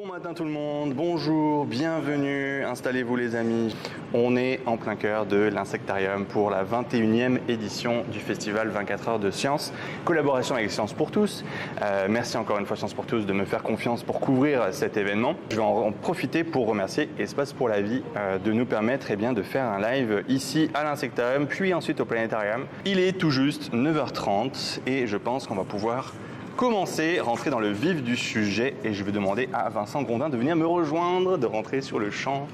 Bon matin tout le monde, bonjour, bienvenue, installez-vous les amis. On est en plein cœur de l'Insectarium pour la 21e édition du festival 24 heures de science, collaboration avec Science pour tous. Merci encore une fois Science pour tous de me faire confiance pour couvrir cet événement. Je vais en profiter pour remercier Espace pour la vie de nous permettre de faire un live ici à l'Insectarium, puis ensuite au Planétarium. Il est tout juste 9h30 et je pense qu'on va pouvoir rentrer dans le vif du sujet et je vais demander à Vincent Grondin de venir me rejoindre, de rentrer sur le champ.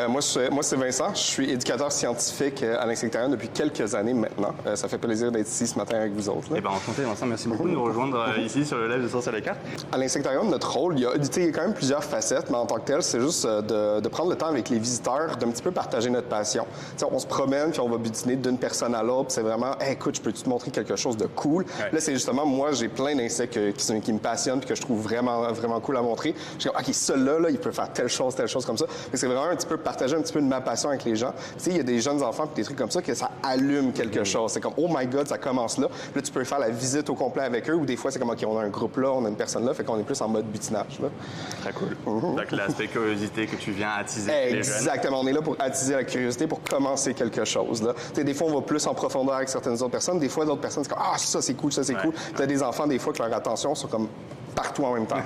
Moi, c'est Vincent. Je suis éducateur scientifique à l'Insectarium depuis quelques années maintenant. Ça fait plaisir d'être ici ce matin avec vous autres. Eh bien, enchanté Vincent, merci beaucoup de nous rejoindre ici sur le live de Science à la carte. À l'Insectarium, notre rôle, il y a quand même plusieurs facettes, mais en tant que tel, c'est juste de prendre le temps avec les visiteurs, d'un petit peu partager notre passion. T'sais, on se promène, puis on va butiner d'une personne à l'autre, c'est vraiment hey, « écoute, je peux-tu te montrer quelque chose de cool? Ouais. » Là, c'est justement, moi, j'ai plein d'insectes qui me passionnent puis que je trouve vraiment cool à montrer. Je dis « OK, celui-là, il peut faire telle chose comme ça. » C'est vraiment un petit peu partager un petit peu de ma passion avec les gens. Tu sais, il y a des jeunes enfants puis des trucs comme ça que ça allume quelque chose. C'est comme « Oh my God, ça commence là. » Puis là, tu peux faire la visite au complet avec eux ou des fois, c'est comme « OK, on a un groupe là, on a une personne là. » Fait qu'on est plus en mode butinage. Là. Très cool. Donc, l'aspect curiosité que tu viens attiser les jeunes. Exactement. On est là pour attiser la curiosité, pour commencer quelque chose. Là. Tu sais, des fois, on va plus en profondeur avec certaines autres personnes. Des fois, d'autres personnes, c'est comme « Ah, ça, c'est cool, ça, c'est cool. » Puis t'as des enfants, des fois, que leur attention sont comme partout en même temps.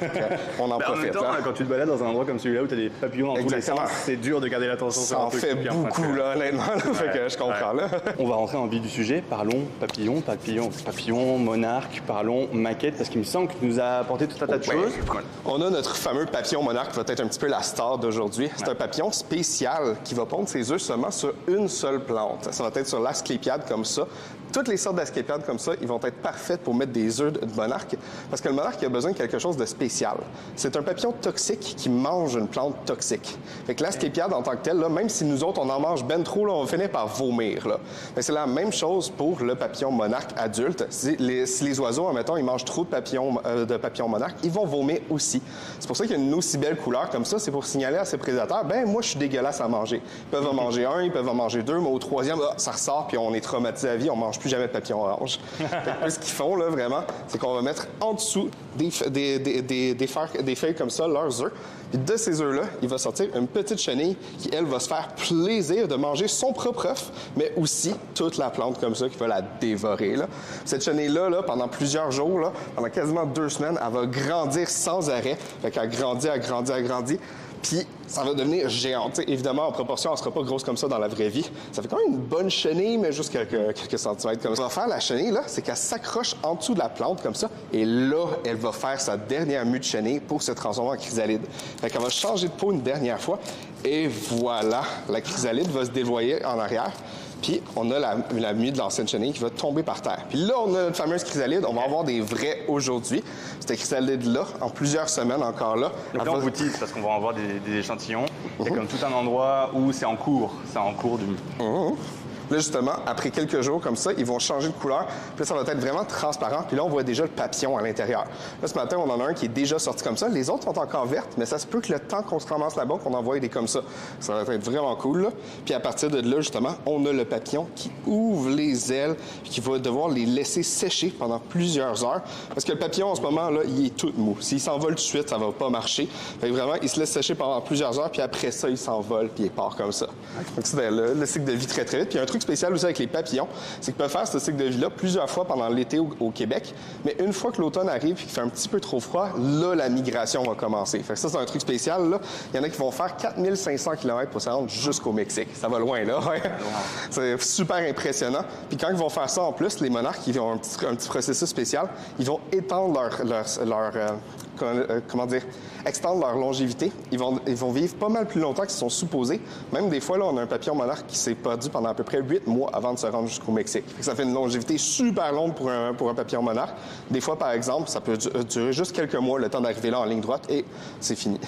On en profite. En même temps, quand tu te balades dans un endroit comme celui-là où tu as des papillons dans tous les sens, c'est dur de garder l'attention sur un truc. Ça en fait beaucoup, là, honnêtement. Fait que je comprends, là. On va rentrer en vif du sujet. Parlons papillons, monarques, parlons maquettes, parce qu'il me semble que tu nous as apporté tout un tas de choses. On a notre fameux papillon monarque qui va être un petit peu la star d'aujourd'hui. C'est un papillon spécial qui va pondre ses œufs seulement sur une seule plante. Ça va être sur l'asclépiade comme ça. Toutes les sortes d'asclépiades comme ça, ils vont être parfaites pour mettre des œufs de monarque, parce que le monarque il a besoin de quelque chose de spécial. C'est un papillon toxique qui mange une plante toxique. Fait que l'asclépiade en tant que telle, là, même si nous autres on en mange ben trop, là, on va finir par vomir. Là. Mais c'est la même chose pour le papillon monarque adulte. Si les oiseaux, admettons, ils mangent trop de papillons monarques, ils vont vomir aussi. C'est pour ça qu'il y a une aussi belle couleur comme ça, c'est pour signaler à ces prédateurs, ben moi je suis dégueulasse à manger. Ils peuvent en manger un, ils peuvent en manger deux, mais au troisième, ça ressort puis on est traumatisé à vie, on mange plus jamais de papillon orange. Ce qu'ils font là vraiment, c'est qu'on va mettre en dessous des feuilles comme ça, leurs œufs. Puis de ces œufs-là, il va sortir une petite chenille qui, elle, va se faire plaisir de manger son propre œuf, mais aussi toute la plante comme ça qui va la dévorer. Là. Cette chenille-là, là, pendant plusieurs jours, là, pendant quasiment 2 semaines, elle va grandir sans arrêt. Fait qu'elle grandit. Puis, ça va devenir géante. T'sais, évidemment, en proportion, elle ne sera pas grosse comme ça dans la vraie vie. Ça fait quand même une bonne chenille, mais juste quelques centimètres comme ça. Ce qu'on va faire, la chenille, là, c'est qu'elle s'accroche en dessous de la plante comme ça. Et là, elle va faire sa dernière mue de chenille pour se transformer en chrysalide. Fait qu'elle va changer de peau une dernière fois. Et voilà, la chrysalide va se dévoyer en arrière. Puis, on a la mue de l'ancienne chenille qui va tomber par terre. Puis là, on a notre fameuse chrysalide. On va avoir des vrais aujourd'hui. Cette chrysalide-là, en plusieurs semaines encore là. Donc là, on vous tease parce qu'on va en avoir des échantillons. Il y a comme tout un endroit où c'est en cours. C'est en cours de mue. Là, justement, après quelques jours comme ça, ils vont changer de couleur. Puis là, ça va être vraiment transparent. Puis là, on voit déjà le papillon à l'intérieur. Là, ce matin, on en a un qui est déjà sorti comme ça. Les autres sont encore vertes, mais ça se peut que le temps qu'on se ramasse là-bas, qu'on en voit des comme ça. Ça va être vraiment cool, là. Puis à partir de là, justement, on a le papillon qui ouvre les ailes puis qui va devoir les laisser sécher pendant plusieurs heures. Parce que le papillon, en ce moment, là, il est tout mou. S'il s'envole tout de suite, ça va pas marcher. Fait que vraiment, il se laisse sécher pendant plusieurs heures, puis après ça, il s'envole, puis il part comme ça. Donc, c'est le cycle de vie très, très vite. Puis un truc spécial aussi avec les papillons, c'est qu'ils peuvent faire ce cycle de vie-là plusieurs fois pendant l'été au Québec. Mais une fois que l'automne arrive et qu'il fait un petit peu trop froid, là, la migration va commencer. Fait que ça, c'est un truc spécial, là. Il y en a qui vont faire 4500 km pour se rendre jusqu'au Mexique. Ça va loin, là. Ouais. C'est super impressionnant. Puis quand ils vont faire ça, en plus, les monarques, ils ont un petit processus spécial. Ils vont étendre extendre leur longévité. Ils vont vivre pas mal plus longtemps qu'ils sont supposés. Même des fois, là, on a un papillon monarque qui s'est perdu pendant à peu près 8 mois avant de se rendre jusqu'au Mexique. Ça fait une longévité super longue pour un papillon monarque. Des fois, par exemple, ça peut durer juste quelques mois, le temps d'arriver là en ligne droite, et c'est fini.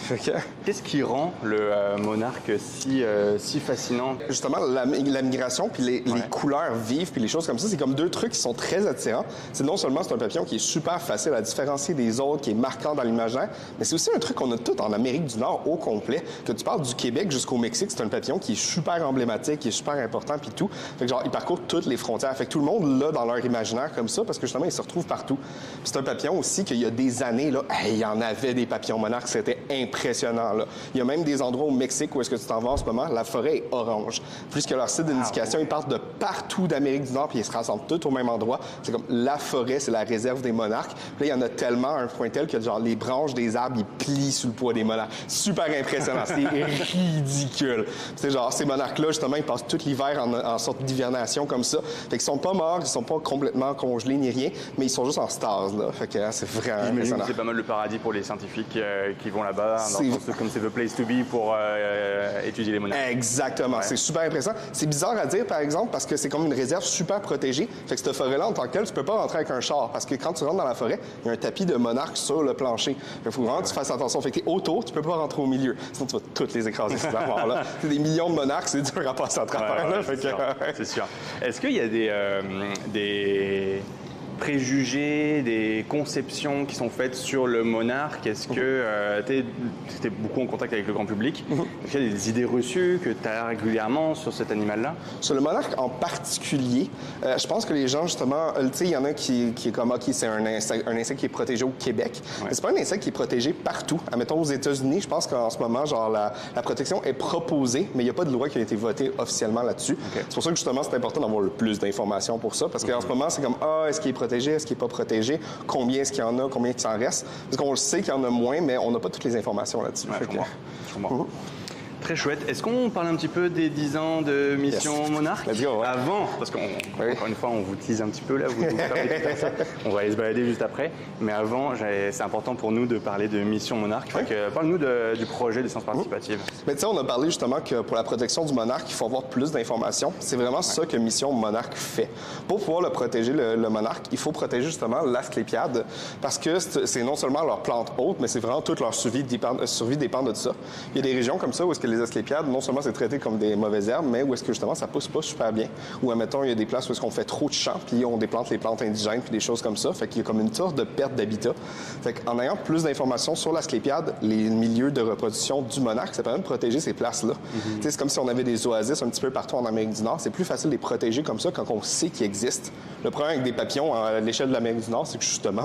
Qu'est-ce qui rend le monarque si fascinant? Justement, la migration, puis les couleurs vives, puis les choses comme ça, c'est comme 2 trucs qui sont très attirants. C'est non seulement c'est un papillon qui est super facile à différencier des autres, qui est marquant dans l'imaginaire, mais c'est aussi un truc qu'on a tout en Amérique du Nord au complet. Que tu parles du Québec jusqu'au Mexique, c'est un papillon qui est super emblématique, qui est super important, puis tout. Fait que genre, il parcourt toutes les frontières. Fait que tout le monde l'a dans leur imaginaire comme ça, parce que justement, il se retrouve partout. Puis c'est un papillon aussi qu'il y a des années, là, il y en avait des papillons monarques, c'était impressionnant, là. Il y a même des endroits au Mexique où est-ce que tu t'en vas en ce moment, la forêt est orange. Plus que leur site d'indication, ils partent de partout d'Amérique du Nord, puis ils se rassemblent tous au même endroit. C'est comme la forêt, c'est la réserve des monarques. Puis là, il y en a tellement à un point tel que genre les branches des arbres, ils plient sous le poids des monarques. Super impressionnant, c'est ridicule. C'est genre ces monarques-là, justement, ils passent tout l'hiver en sorte d'hivernation comme ça. Fait qu'ils sont pas morts, ils sont pas complètement congelés ni rien, mais ils sont juste en stase, là. Fait que c'est vraiment impressionnant. C'est pas mal le paradis pour les scientifiques qui vont là-bas, comme c'est the place to be pour étudier les monarques. Exactement, c'est super impressionnant. C'est bizarre à dire, par exemple, parce que c'est comme une réserve super protégée. Fait que cette forêt-là, en tant que telle, tu peux pas rentrer avec un char, parce que quand tu rentres dans la forêt, il y a un tapis de monarques sur le plancher. Il faut vraiment que tu fasses attention. Fait que t'es autour, tu peux pas rentrer au milieu. Sinon, tu vas toutes les écraser, ces affaires-là. C'est des millions de monarques, c'est dur à passer à travers. C'est sûr. Est-ce qu'il y a des préjugés, des conceptions qui sont faites sur le monarque? Est-ce que tu es beaucoup en contact avec le grand public? Est-ce qu'il y a des idées reçues que tu as régulièrement sur cet animal-là? Sur le monarque en particulier, je pense que les gens, justement, tu sais, il y en a qui est comme, OK, c'est un insecte qui est protégé au Québec. Mais c'est pas un insecte qui est protégé partout. Admettons, aux États-Unis, je pense qu'en ce moment, genre, la protection est proposée, mais il n'y a pas de loi qui a été votée officiellement là-dessus. C'est pour ça que, justement, c'est important d'avoir le plus d'informations pour ça. Parce qu'en ce moment, c'est comme, est-ce qu'il est protégé? Est-ce qu'il n'est pas protégé? Combien est-ce qu'il y en a? Combien il en reste? Parce qu'on le sait qu'il y en a moins, mais on n'a pas toutes les informations là-dessus. Je comprends. Très chouette. Est-ce qu'on parle un petit peu des 10 ans de Mission Monarque? Let's go, ouais. Avant, parce qu'encore une fois, on vous tease un petit peu là, on va aller se balader juste après. Mais avant, c'est important pour nous de parler de Mission Monarque. Parle-nous du projet de sciences participatives. Mais tu sais, on a parlé justement que pour la protection du monarque, il faut avoir plus d'informations. C'est vraiment ça que Mission Monarque fait. Pour pouvoir le protéger, le monarque, il faut protéger justement l'asclépiade parce que c'est non seulement leur plante hôte, mais c'est vraiment toute leur survie dépend de ça. Il y a des régions comme ça où est-ce que les asclépiades, non seulement c'est traité comme des mauvaises herbes, mais où est-ce que justement ça pousse pas super bien. Ou admettons, il y a des places où est-ce qu'on fait trop de champs, puis on déplante les plantes indigènes, puis des choses comme ça. Fait qu'il y a comme une sorte de perte d'habitat. Fait qu'en ayant plus d'informations sur l'asclépiade, les milieux de reproduction du monarque, ça permet de protéger ces places-là. Tu sais, c'est comme si on avait des oasis un petit peu partout en Amérique du Nord. C'est plus facile de les protéger comme ça quand on sait qu'ils existent. Le problème avec des papillons à l'échelle de l'Amérique du Nord, c'est que justement,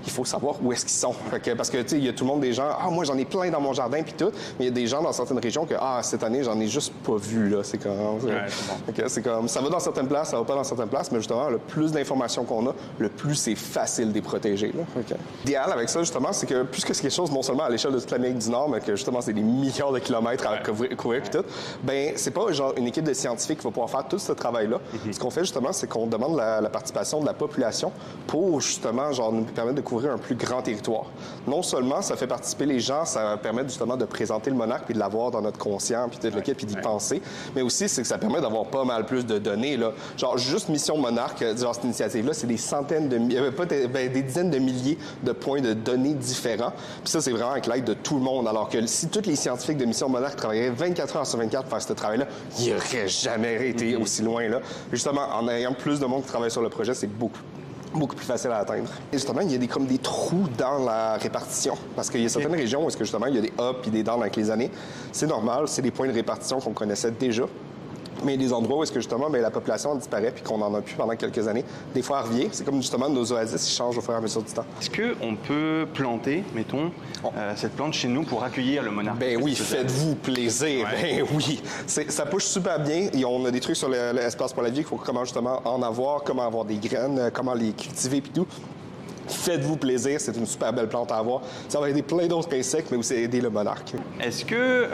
il faut savoir où est-ce qu'ils sont. Parce que, tu sais, il y a tout le monde des gens, moi j'en ai plein dans mon jardin, puis tout, mais il y a des gens dans certaines régions que, cette année, j'en ai juste pas vu, là. C'est comme, ça va dans certaines places, ça va pas dans certaines places, mais justement, le plus d'informations qu'on a, le plus c'est facile de les protéger, là. L'idéal avec ça, justement, c'est que puisque c'est quelque chose non seulement à l'échelle de toute l'Amérique du Nord, mais que justement, c'est des milliards de kilomètres à couvrir puis tout, c'est pas genre une équipe de scientifiques qui va pouvoir faire tout ce travail-là. Ce qu'on fait, justement, c'est qu'on demande la participation de la population pour, justement, genre, nous permettre de couvrir un plus grand territoire. Non seulement ça fait participer les gens, ça permet justement de présenter le monarque puis de l'avoir dans notre conscient, puis de puis d'y penser. Mais aussi, c'est que ça permet d'avoir pas mal plus de données, là. Genre, juste Mission Monarque, genre, cette initiative-là, c'est des centaines de des dizaines de milliers de points de données différents. Puis ça, c'est vraiment avec l'aide de tout le monde. Alors que si tous les scientifiques de Mission Monarque travailleraient 24 heures sur 24 pour faire ce travail-là, il n'aurait jamais été aussi loin, là. Justement, en ayant plus de monde qui travaille sur le projet, c'est beaucoup plus facile à atteindre. Et justement, il y a comme des trous dans la répartition. Parce qu'il y a certaines régions où est-ce que justement, il y a des ups et des downs avec les années. C'est normal, c'est des points de répartition qu'on connaissait déjà. Mais il y a des endroits où est-ce que justement, la population disparaît puis qu'on n'en a plus pendant quelques années. Des fois, elle revient. C'est comme justement nos oasis, ils changent au fur et à mesure du temps. Est-ce qu'on peut planter, mettons, cette plante chez nous pour accueillir le monarque? Oui, faites-vous plaisir. Oui. Ça pousse super bien. Et on a des trucs sur l'espace pour la vie qu'il faut comment justement en avoir, comment avoir des graines, comment les cultiver puis tout. Faites-vous plaisir, c'est une super belle plante à avoir. Ça va aider plein d'autres insectes, mais aussi aider le monarque. Est-ce que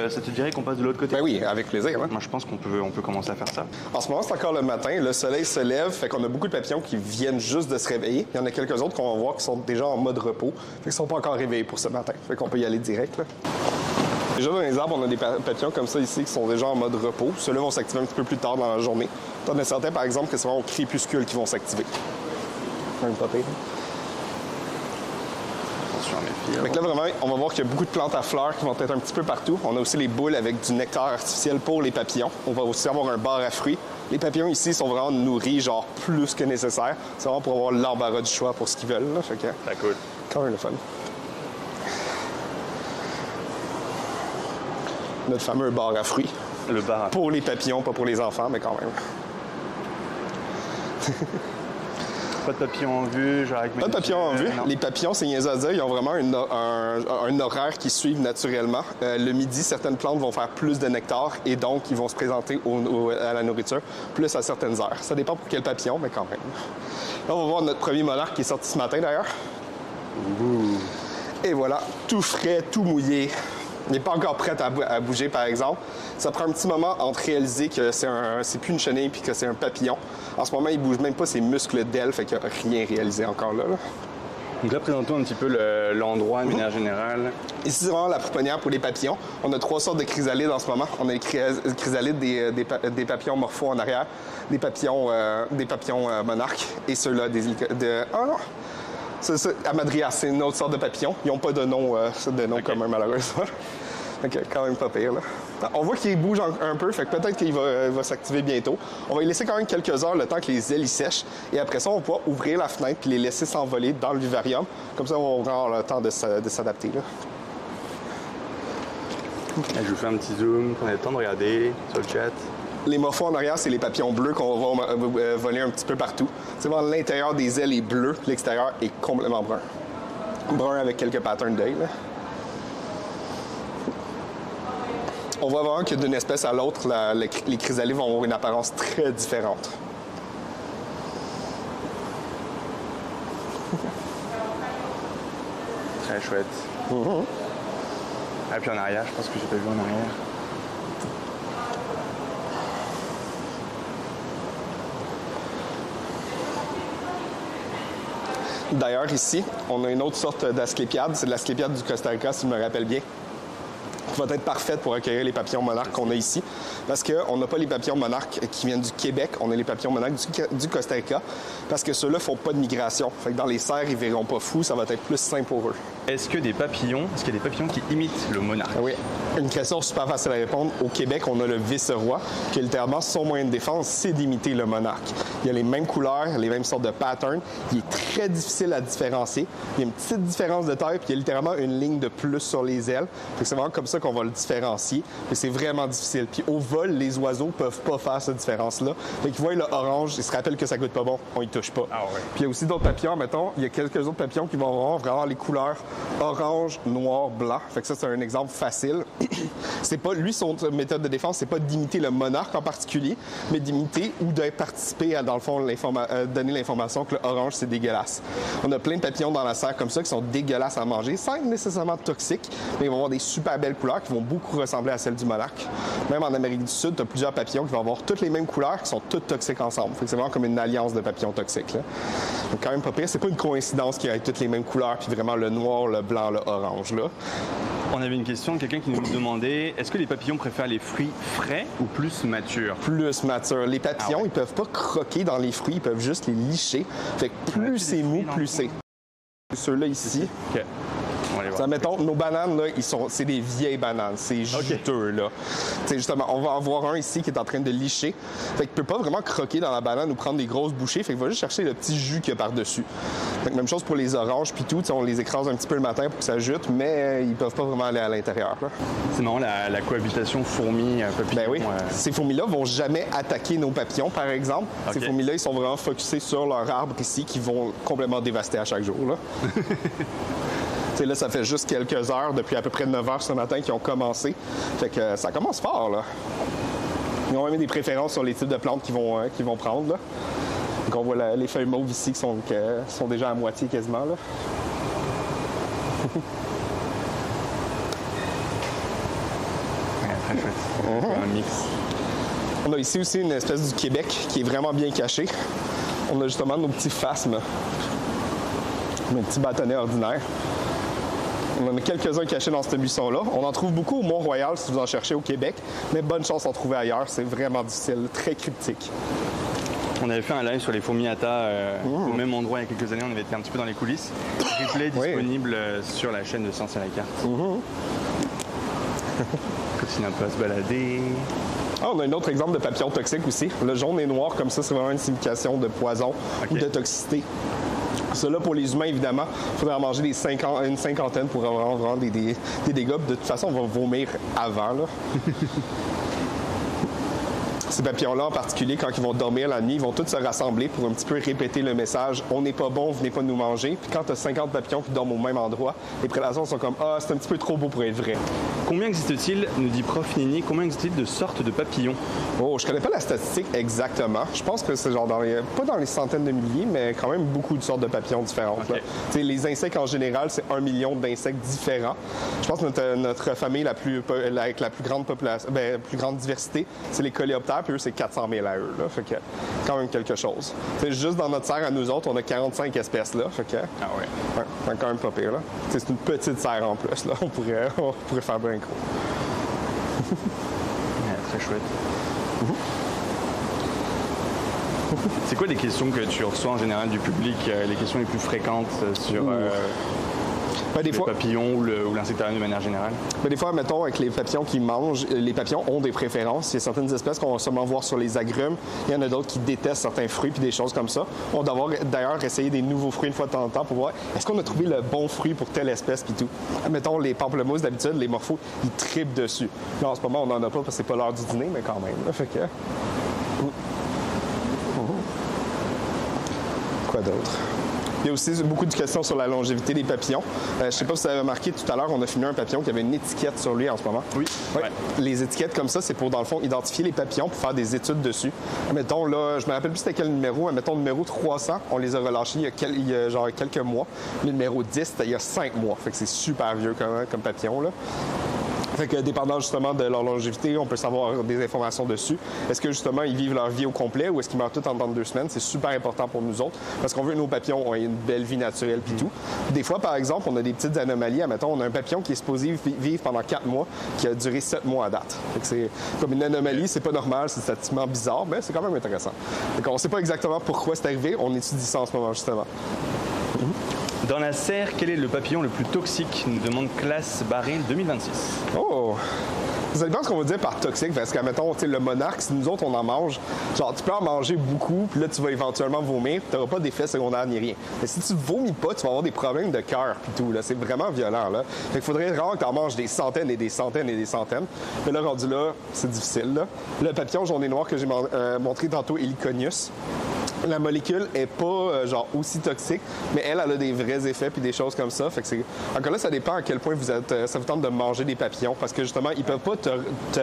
ça te dirait qu'on passe de l'autre côté? Oui, avec plaisir. Hein? Moi, je pense qu'on peut commencer à faire ça. En ce moment, c'est encore le matin. Le soleil se lève, fait qu'on a beaucoup de papillons qui viennent juste de se réveiller. Il y en a quelques autres qu'on va voir qui sont déjà en mode repos, fait qu'ils sont pas encore réveillés pour ce matin. Fait qu'on peut y aller direct, là. Déjà, dans les arbres, on a des papillons comme ça ici qui sont déjà en mode repos. Ceux-là vont s'activer un petit peu plus tard dans la journée. T'en as certains, par exemple, que c'est vraiment aux crépuscules qui vont s'activer. Donc là, vraiment, on va voir qu'il y a beaucoup de plantes à fleurs qui vont être un petit peu partout. On a aussi les boules avec du nectar artificiel pour les papillons. On va aussi avoir un bar à fruits. Les papillons ici sont vraiment nourris, genre plus que nécessaire. C'est vraiment pour avoir l'embarras du choix pour ce qu'ils veulent. Là. Fait que, cool. quand même le fun. notre fameux bar à fruits. Le bar. Pour les papillons, pas pour les enfants, mais quand même. Pas de papillons en vue, genre avec Pas de papillons en vue. Non. Les papillons, c'est niaiseux à dire, ils ont vraiment un horaire qui suivent naturellement. Le midi, certaines plantes vont faire plus de nectar et donc ils vont se présenter à la nourriture plus à certaines heures. Ça dépend pour quel papillon, mais quand même. Là, on va voir notre premier monarque qui est sorti ce matin d'ailleurs. Et voilà, tout frais, tout mouillé. Il n'est pas encore prêt à bouger, par exemple. Ça prend un petit moment entre réaliser que c'est plus une chenille puis que c'est un papillon. En ce moment, il bouge même pas ses muscles d'ailes, fait qu'il n'y a rien réalisé encore là. Donc là, présentons un petit peu l'endroit de manière générale. Ici, c'est vraiment la pouponnière pour les papillons. On a 3 sortes de chrysalides en ce moment. On a les chrysalides des papillons morphos en arrière, des papillons monarques et ceux-là Ah non! Amadrias, c'est une autre sorte de papillon. Ils n'ont pas de nom, commun, malheureusement. Donc, quand même pas pire, là. On voit qu'il bouge un peu, fait que peut-être qu'il va s'activer bientôt. On va y laisser quand même quelques heures, le temps que les ailes y sèchent. Et après ça, on va pouvoir ouvrir la fenêtre et les laisser s'envoler dans le vivarium. Comme ça, on va avoir le temps de s'adapter, là. Je vous fais un petit zoom, qu'on ait le temps de regarder sur le chat. Les morphos en arrière, c'est les papillons bleus qu'on va voler un petit peu partout. C'est vraiment l'intérieur des ailes est bleu, l'extérieur est complètement brun. Brun avec quelques patterns d'œil. On voit vraiment que d'une espèce à l'autre, les chrysalides vont avoir une apparence très différente. Très chouette. Ah, puis en arrière, je pense que j'ai pas vu en arrière. D'ailleurs, ici, on a une autre sorte d'asclépiade. C'est de l'asclépiade du Costa Rica, si je me rappelle bien, qui va être parfaite pour accueillir les papillons monarques qu'on a ici. Parce qu'on n'a pas les papillons monarques qui viennent du Québec, on a les papillons monarques du Costa Rica, parce que ceux-là font pas de migration. Fait que dans les serres, ils verront pas fous, ça va être plus simple pour eux. Est-ce qu'il y a des papillons qui imitent le monarque? Oui. Une question super facile à répondre. Au Québec, on a le vice-roi, qui littéralement, son moyen de défense, c'est d'imiter le monarque. Il y a les mêmes couleurs, les mêmes sortes de patterns. Il est très difficile à différencier. Il y a une petite différence de taille, puis il y a littéralement une ligne de plus sur les ailes. C'est vraiment comme ça qu'on va le différencier. Mais c'est vraiment difficile. Puis au vol, les oiseaux peuvent pas faire cette différence-là. Fait qu'ils voient le orange, ils se rappellent que ça goûte pas bon, on y touche pas. Ah ouais. Puis il y a aussi d'autres papillons, mettons, il y a quelques autres papillons qui vont avoir vraiment les couleurs orange, noir, blanc. Fait que ça, c'est un exemple facile. C'est pas, lui, son méthode de défense, c'est pas d'imiter le monarque en particulier, mais d'imiter ou de participer à, dans le fond, donner l'information que le orange, c'est dégueulasse. On a plein de papillons dans la serre comme ça qui sont dégueulasses à manger, sans être nécessairement toxiques, mais ils vont avoir des super belles couleurs qui vont beaucoup ressembler à celles du monarque. Même en Amérique du Sud, tu as plusieurs papillons qui vont avoir toutes les mêmes couleurs, qui sont toutes toxiques ensemble. Fait que c'est vraiment comme une alliance de papillons toxiques, là. Donc quand même pas pire. C'est pas une coïncidence qu'il y ait toutes les mêmes couleurs, puis vraiment le noir, le blanc, le orange, là. On avait une question de quelqu'un qui nous demandait est-ce que les papillons préfèrent les fruits frais ou plus matures? Plus matures. Les papillons, ils peuvent pas croquer dans les fruits, ils peuvent juste les licher. Fait que plus c'est mou, plus c'est. Ceux-là ici. OK. On va aller voir. Ça, mettons, nos bananes, là, c'est des vieilles bananes. C'est juteux, là. T'sais, justement, on va en voir un ici qui est en train de licher. Fait qu'il peut pas vraiment croquer dans la banane ou prendre des grosses bouchées. Fait qu'il va juste chercher le petit jus qu'il y a par-dessus. Fait que même chose pour les oranges puis tout. On les écrase un petit peu le matin pour que ça jute, mais ils peuvent pas vraiment aller à l'intérieur, là. C'est marrant, la cohabitation fourmis-papillons. Ben oui. Ces fourmis-là vont jamais attaquer nos papillons, par exemple. Okay. Ces fourmis-là, ils sont vraiment focusés sur leur arbre ici, qui vont complètement dévaster à chaque jour, là. T'sais, là, ça fait juste quelques heures, depuis à peu près 9 heures ce matin, qu'ils ont commencé. Fait que ça commence fort, là. Ils ont même des préférences sur les types de plantes qu'ils vont prendre, là. Donc, on voit les feuilles mauves ici qui sont déjà à moitié quasiment, là. Très chouette. Un mix. On a ici aussi une espèce du Québec qui est vraiment bien cachée. On a justement nos petits phasmes, nos petits bâtonnets ordinaires. On en a quelques-uns cachés dans ce buisson-là. On en trouve beaucoup au Mont-Royal si vous en cherchez au Québec, mais bonne chance d'en trouver ailleurs. C'est vraiment difficile, très cryptique. On avait fait un live sur les fourmis-atta au même endroit il y a quelques années. On avait été un petit peu dans les coulisses. Replay disponible sur la chaîne de Science à la carte. Continue un peu à se balader. Ah, on a un autre exemple de papillon toxique aussi. Le jaune et noir, comme ça, c'est vraiment une signification de poison ou de toxicité. Cela, pour les humains, évidemment, il faudrait en manger une cinquantaine pour avoir vraiment des dégâts. De toute façon, on va vomir avant, là. Ces papillons-là, en particulier, quand ils vont dormir la nuit, ils vont tous se rassembler pour un petit peu répéter le message « On n'est pas bon, venez pas nous manger ». Puis quand tu as 50 papillons qui dorment au même endroit, les prédateurs sont comme « Ah, c'est un petit peu trop beau pour être vrai ». Combien existe-t-il, nous dit Prof Nini, combien existe-t-il de sortes de papillons? Oh, je connais pas la statistique exactement. Je pense que c'est genre pas dans les centaines de milliers, mais quand même beaucoup de sortes de papillons différentes. Okay. Les insectes en général, c'est 1 million d'insectes différents. Je pense que notre famille avec la plus grande population, plus grande diversité, c'est les coléoptères, puis eux, c'est 400 000 à eux. Là. Fait que quand même quelque chose. T'sais, juste dans notre serre à nous autres, on a 45 espèces là. Fait que, ah ouais. C'est quand même pas pire. Là. C'est une petite serre en plus. Là. On pourrait faire bien gros. Très chouette. C'est quoi les questions que tu reçois en général du public, les questions les plus fréquentes sur les papillons ou l'insectarium de manière générale? Des fois, mettons, avec les papillons qui mangent, les papillons ont des préférences. Il y a certaines espèces qu'on va seulement voir sur les agrumes. Il y en a d'autres qui détestent certains fruits puis des choses comme ça. On doit d'ailleurs essayer des nouveaux fruits une fois de temps en temps pour voir est-ce qu'on a trouvé le bon fruit pour telle espèce puis tout. Mettons, les pamplemousses, d'habitude, les morphos, ils tripent dessus. Là, en ce moment, on n'en a pas parce que c'est pas l'heure du dîner, mais quand même. Là, fait que... Quoi d'autre? Il y a aussi beaucoup de questions sur la longévité des papillons. Je ne sais pas si vous avez remarqué, tout à l'heure, on a filmé un papillon qui avait une étiquette sur lui en ce moment. Oui. Ouais. Les étiquettes comme ça, c'est pour, dans le fond, identifier les papillons pour faire des études dessus. Mettons, là, je me rappelle plus c'était quel numéro. Mettons, numéro 300, on les a relâchés il y a genre quelques mois. Le numéro 10, c'était il y a 5 mois. Fait que c'est super vieux comme papillon, là. Fait que dépendant justement de leur longévité, on peut savoir des informations dessus. Est-ce que justement ils vivent leur vie au complet ou est-ce qu'ils meurent tous en 2 semaines? C'est super important pour nous autres parce qu'on veut que nos papillons aient une belle vie naturelle puis tout. Des fois, par exemple, on a des petites anomalies. Admettons, on a un papillon qui est supposé vivre pendant 4 mois qui a duré 7 mois à date. Fait que c'est comme une anomalie, c'est pas normal, c'est statistiquement bizarre, mais c'est quand même intéressant. Fait qu'on sait pas exactement pourquoi c'est arrivé, on étudie ça en ce moment justement. Dans la serre, quel est le papillon le plus toxique? Nous demande Classe Baril 2026. Oh! Vous allez voir ce qu'on va dire par toxique, parce que, mettons, le monarque, si nous autres, on en mange, genre, tu peux en manger beaucoup, puis là, tu vas éventuellement vomir, puis tu n'auras pas d'effet secondaire ni rien. Mais si tu vomis pas, tu vas avoir des problèmes de cœur, puis tout, là. C'est vraiment violent, là. Fait qu'il faudrait vraiment que tu en manges des centaines et des centaines et des centaines. Mais là, rendu là, c'est difficile, là. Le papillon jaune et noir que j'ai montré tantôt, Heliconius, la molécule est pas genre aussi toxique, mais elle a des vrais effets puis des choses comme ça. Fait que c'est encore là, ça dépend à quel point ça vous tente de manger des papillons parce que justement, ils peuvent pas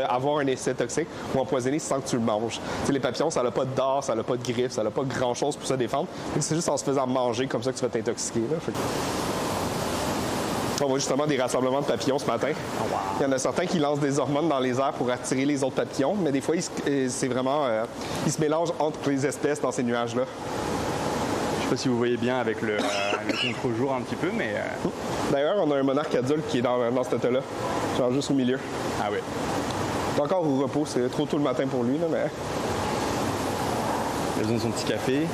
avoir un effet toxique ou empoisonné sans que tu le manges. T'sais, les papillons, ça n'a pas de dents, ça n'a pas de griffes, ça n'a pas grand chose pour se défendre. C'est juste en se faisant manger comme ça que tu vas t'intoxiquer. Fait que... On voit justement des rassemblements de papillons ce matin. Oh, wow. Il y en a certains qui lancent des hormones dans les airs pour attirer les autres papillons, mais des fois, c'est vraiment... ils se mélangent entre les espèces dans ces nuages-là. Je ne sais pas si vous voyez bien avec le contre-jour un petit peu, mais... D'ailleurs, on a un monarque adulte qui est dans cet état-là, genre juste au milieu. Ah oui. Il est encore au repos, c'est trop tôt le matin pour lui, là, mais... Il a besoin de son petit café.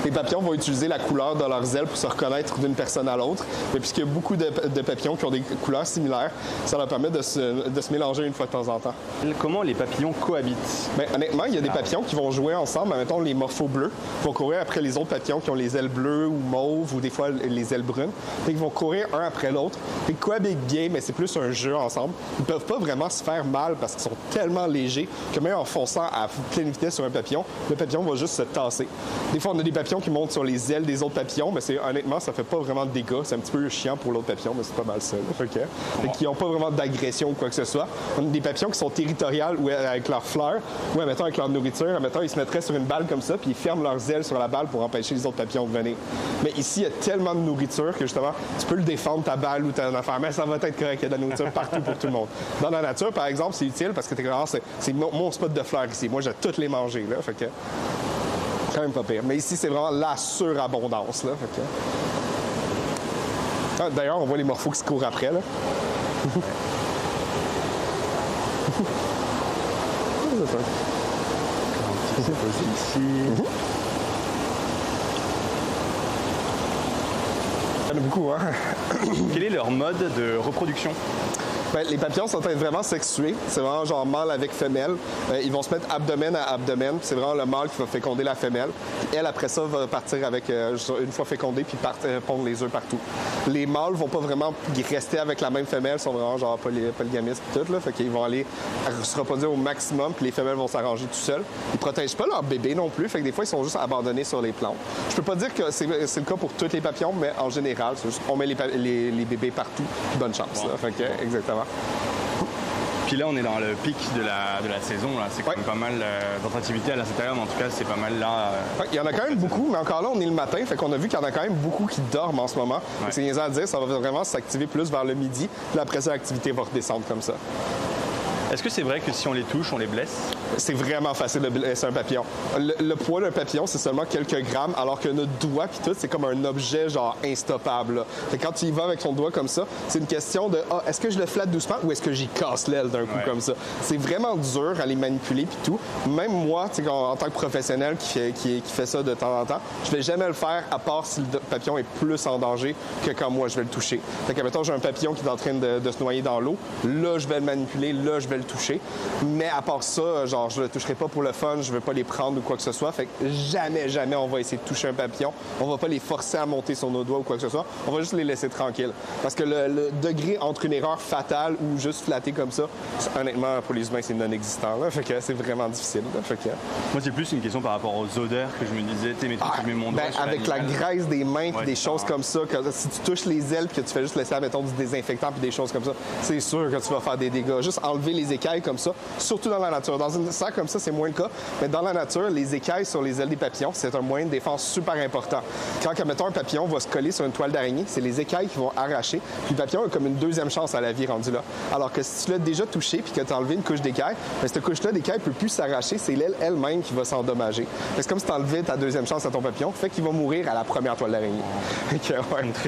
Les papillons vont utiliser la couleur de leurs ailes pour se reconnaître d'une personne à l'autre. Mais puisqu'il y a beaucoup de papillons qui ont des couleurs similaires, ça leur permet de se mélanger une fois de temps en temps. Comment les papillons cohabitent? Bien, honnêtement, il y a des papillons qui vont jouer ensemble. Mettons, les morphos bleus vont courir après les autres papillons qui ont les ailes bleues ou mauves ou des fois les ailes brunes. Ils vont courir un après l'autre. Ils cohabitent bien, mais c'est plus un jeu ensemble. Ils peuvent pas vraiment se faire mal parce qu'ils sont tellement légers que même en fonçant à pleine vitesse sur un papillon, le papillon va juste se tasser. Des fois, on a des papillons qui montent sur les ailes des autres papillons, mais honnêtement, ça fait pas vraiment de dégâts. C'est un petit peu chiant pour l'autre papillon, mais c'est pas mal ça. Okay. Qui n'ont pas vraiment d'agression ou quoi que ce soit. On a des papillons qui sont territoriales ou avec leurs fleurs, ou admettons avec leur nourriture. Admettons, ils se mettraient sur une balle comme ça, puis ils ferment leurs ailes sur la balle pour empêcher les autres papillons de venir. Mais ici, il y a tellement de nourriture que justement, tu peux le défendre ta balle ou ta affaire, mais ça va être correct. Il y a de la nourriture partout pour tout le monde. Dans la nature, par exemple, c'est utile parce que c'est mon spot de fleurs ici. Moi, j'ai toutes les manger, là. Fait que... quand même pas pire. Mais ici, c'est vraiment la surabondance. Là. Fait que... ah, d'ailleurs, on voit les morphos qui se courent après. Là. C'est posé ici. Il y en a beaucoup, hein? Quel est leur mode de reproduction? Ben, les papillons sont vraiment sexués. C'est vraiment genre mâle avec femelle. Ils vont se mettre abdomen à abdomen. C'est vraiment le mâle qui va féconder la femelle. Elle, après ça, va partir avec, une fois fécondée, puis pondre les œufs partout. Les mâles vont pas vraiment rester avec la même femelle. Ils sont vraiment genre polygamistes et tout. Là. Fait qu'ils vont aller se reproduire au maximum, puis les femelles vont s'arranger tout seuls. Ils protègent pas leurs bébés non plus. Fait que des fois, ils sont juste abandonnés sur les plantes. Je peux pas dire que c'est le cas pour tous les papillons, mais en général, c'est juste, on met les bébés partout. Bonne chance. Là. Fait que, exactement. Puis là, on est dans le pic de la saison. C'est quand même pas mal votre activité à l'insectarium. En tout cas, c'est pas mal là. Il y en a quand même beaucoup, mais encore là, on est le matin. Fait qu'on a vu qu'il y en a quand même beaucoup qui dorment en ce moment. C'est niaiseux à dire, ça va vraiment s'activer plus vers le midi. Puis après ça, l'activité va redescendre comme ça. Est-ce que c'est vrai que si on les touche, on les blesse? C'est vraiment facile de blesser un papillon. Le poids d'un papillon, c'est seulement quelques grammes, alors que notre doigt, puis tout, c'est comme un objet genre instoppable. Là. Fait que quand tu y vas avec ton doigt comme ça, c'est une question de est-ce que je le flatte doucement ou est-ce que j'y casse l'aile d'un coup comme ça? C'est vraiment dur à les manipuler puis tout. Même moi, en tant que professionnel qui fait ça de temps en temps, je vais jamais le faire à part si le papillon est plus en danger que quand moi je vais le toucher. Fait que mettons, j'ai un papillon qui est en train de se noyer dans l'eau, là je vais le manipuler, là je vais le toucher. Mais à part ça, genre, je le toucherai pas pour le fun, je veux pas les prendre ou quoi que ce soit. Fait que jamais on va essayer de toucher un papillon. On va pas les forcer à monter sur nos doigts ou quoi que ce soit. On va juste les laisser tranquilles. Parce que le degré entre une erreur fatale ou juste flatter comme ça, honnêtement, pour les humains, c'est non existant. Là. Fait que c'est vraiment difficile. Là. Fait que... Moi, c'est plus une question par rapport aux odeurs que je me disais, tu mets mon doigt sur avec la graisse des mains puis des choses ça. Comme ça, si tu touches les ailes puis que tu fais juste laisser, mettons, du désinfectant puis des choses comme ça, c'est sûr que tu vas faire des dégâts. Juste enlever les écailles comme ça, surtout dans la nature. Dans une serre comme ça, c'est moins le cas, mais dans la nature, les écailles sur les ailes des papillons, c'est un moyen de défense super important. Quand, mettons, un papillon va se coller sur une toile d'araignée, c'est les écailles qui vont arracher, puis le papillon a comme une deuxième chance à la vie rendue là. Alors que si tu l'as déjà touché puis que tu as enlevé une couche d'écailles, bien, cette couche-là d'écailles peut plus s'arracher, c'est l'aile elle-même qui va s'endommager. C'est comme si tu enlevais ta deuxième chance à ton papillon, fait qu'il va mourir à la première toile d'araignée. Okay,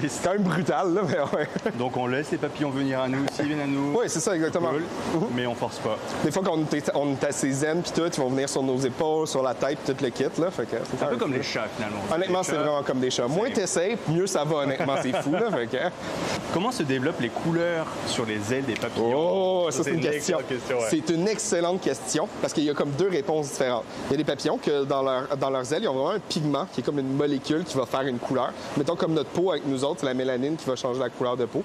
c'est quand même brutal, là, mais ouais. Donc on laisse les papillons venir à nous, s'ils viennent à nous. Oui, c'est ça, exactement. Cool, mais on force pas. Des fois, quand on est assez zen puis tout, ils vont venir sur nos épaules, sur la tête, tout le kit, là. Fait que c'est un peu comme les chats, finalement. Honnêtement, c'est vraiment comme des chats. Moins t'essayes, mieux ça va, honnêtement. C'est fou, là. Fait que... Comment se développent les couleurs sur les ailes des papillons? Oh, ça, c'est une question. C'est une excellente question parce qu'il y a comme deux réponses différentes. Il y a des papillons que dans leurs ailes, ils ont vraiment un pigment qui est comme une molécule qui va faire une couleur. Mettons comme notre peau avec nous autres, c'est la mélanine qui va changer la couleur de peau.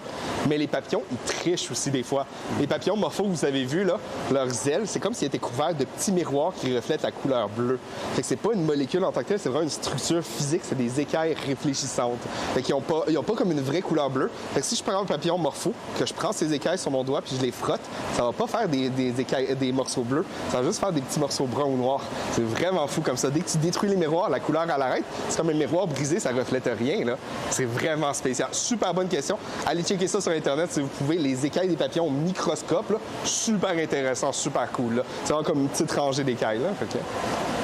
Mais les papillons, ils trichent aussi des fois. Les papillons morphos que vous avez vus, là, leurs ailes, c'est comme s'ils étaient couverts de petits miroirs qui reflètent la couleur bleue. Fait que c'est pas une molécule en tant que telle, c'est vraiment une structure physique, c'est des écailles réfléchissantes. Fait qu'ils ont pas comme une vraie couleur bleue. Fait que si je prends un papillon morpho, que je prends ces écailles sur mon doigt puis je les frotte, ça va pas faire des morceaux bleus, ça va juste faire des petits morceaux bruns ou noirs. C'est vraiment fou comme ça. Dès que tu détruis les miroirs, la couleur elle arrête. C'est comme un miroir brisé, ça reflète rien, là. C'est vraiment spécial. Super bonne question. Allez checker ça sur Internet si vous pouvez. Les écailles des papillons au microscope, là, super intéressant, super cool. Là. C'est vraiment comme une petite rangée d'écailles. Là. Fait que...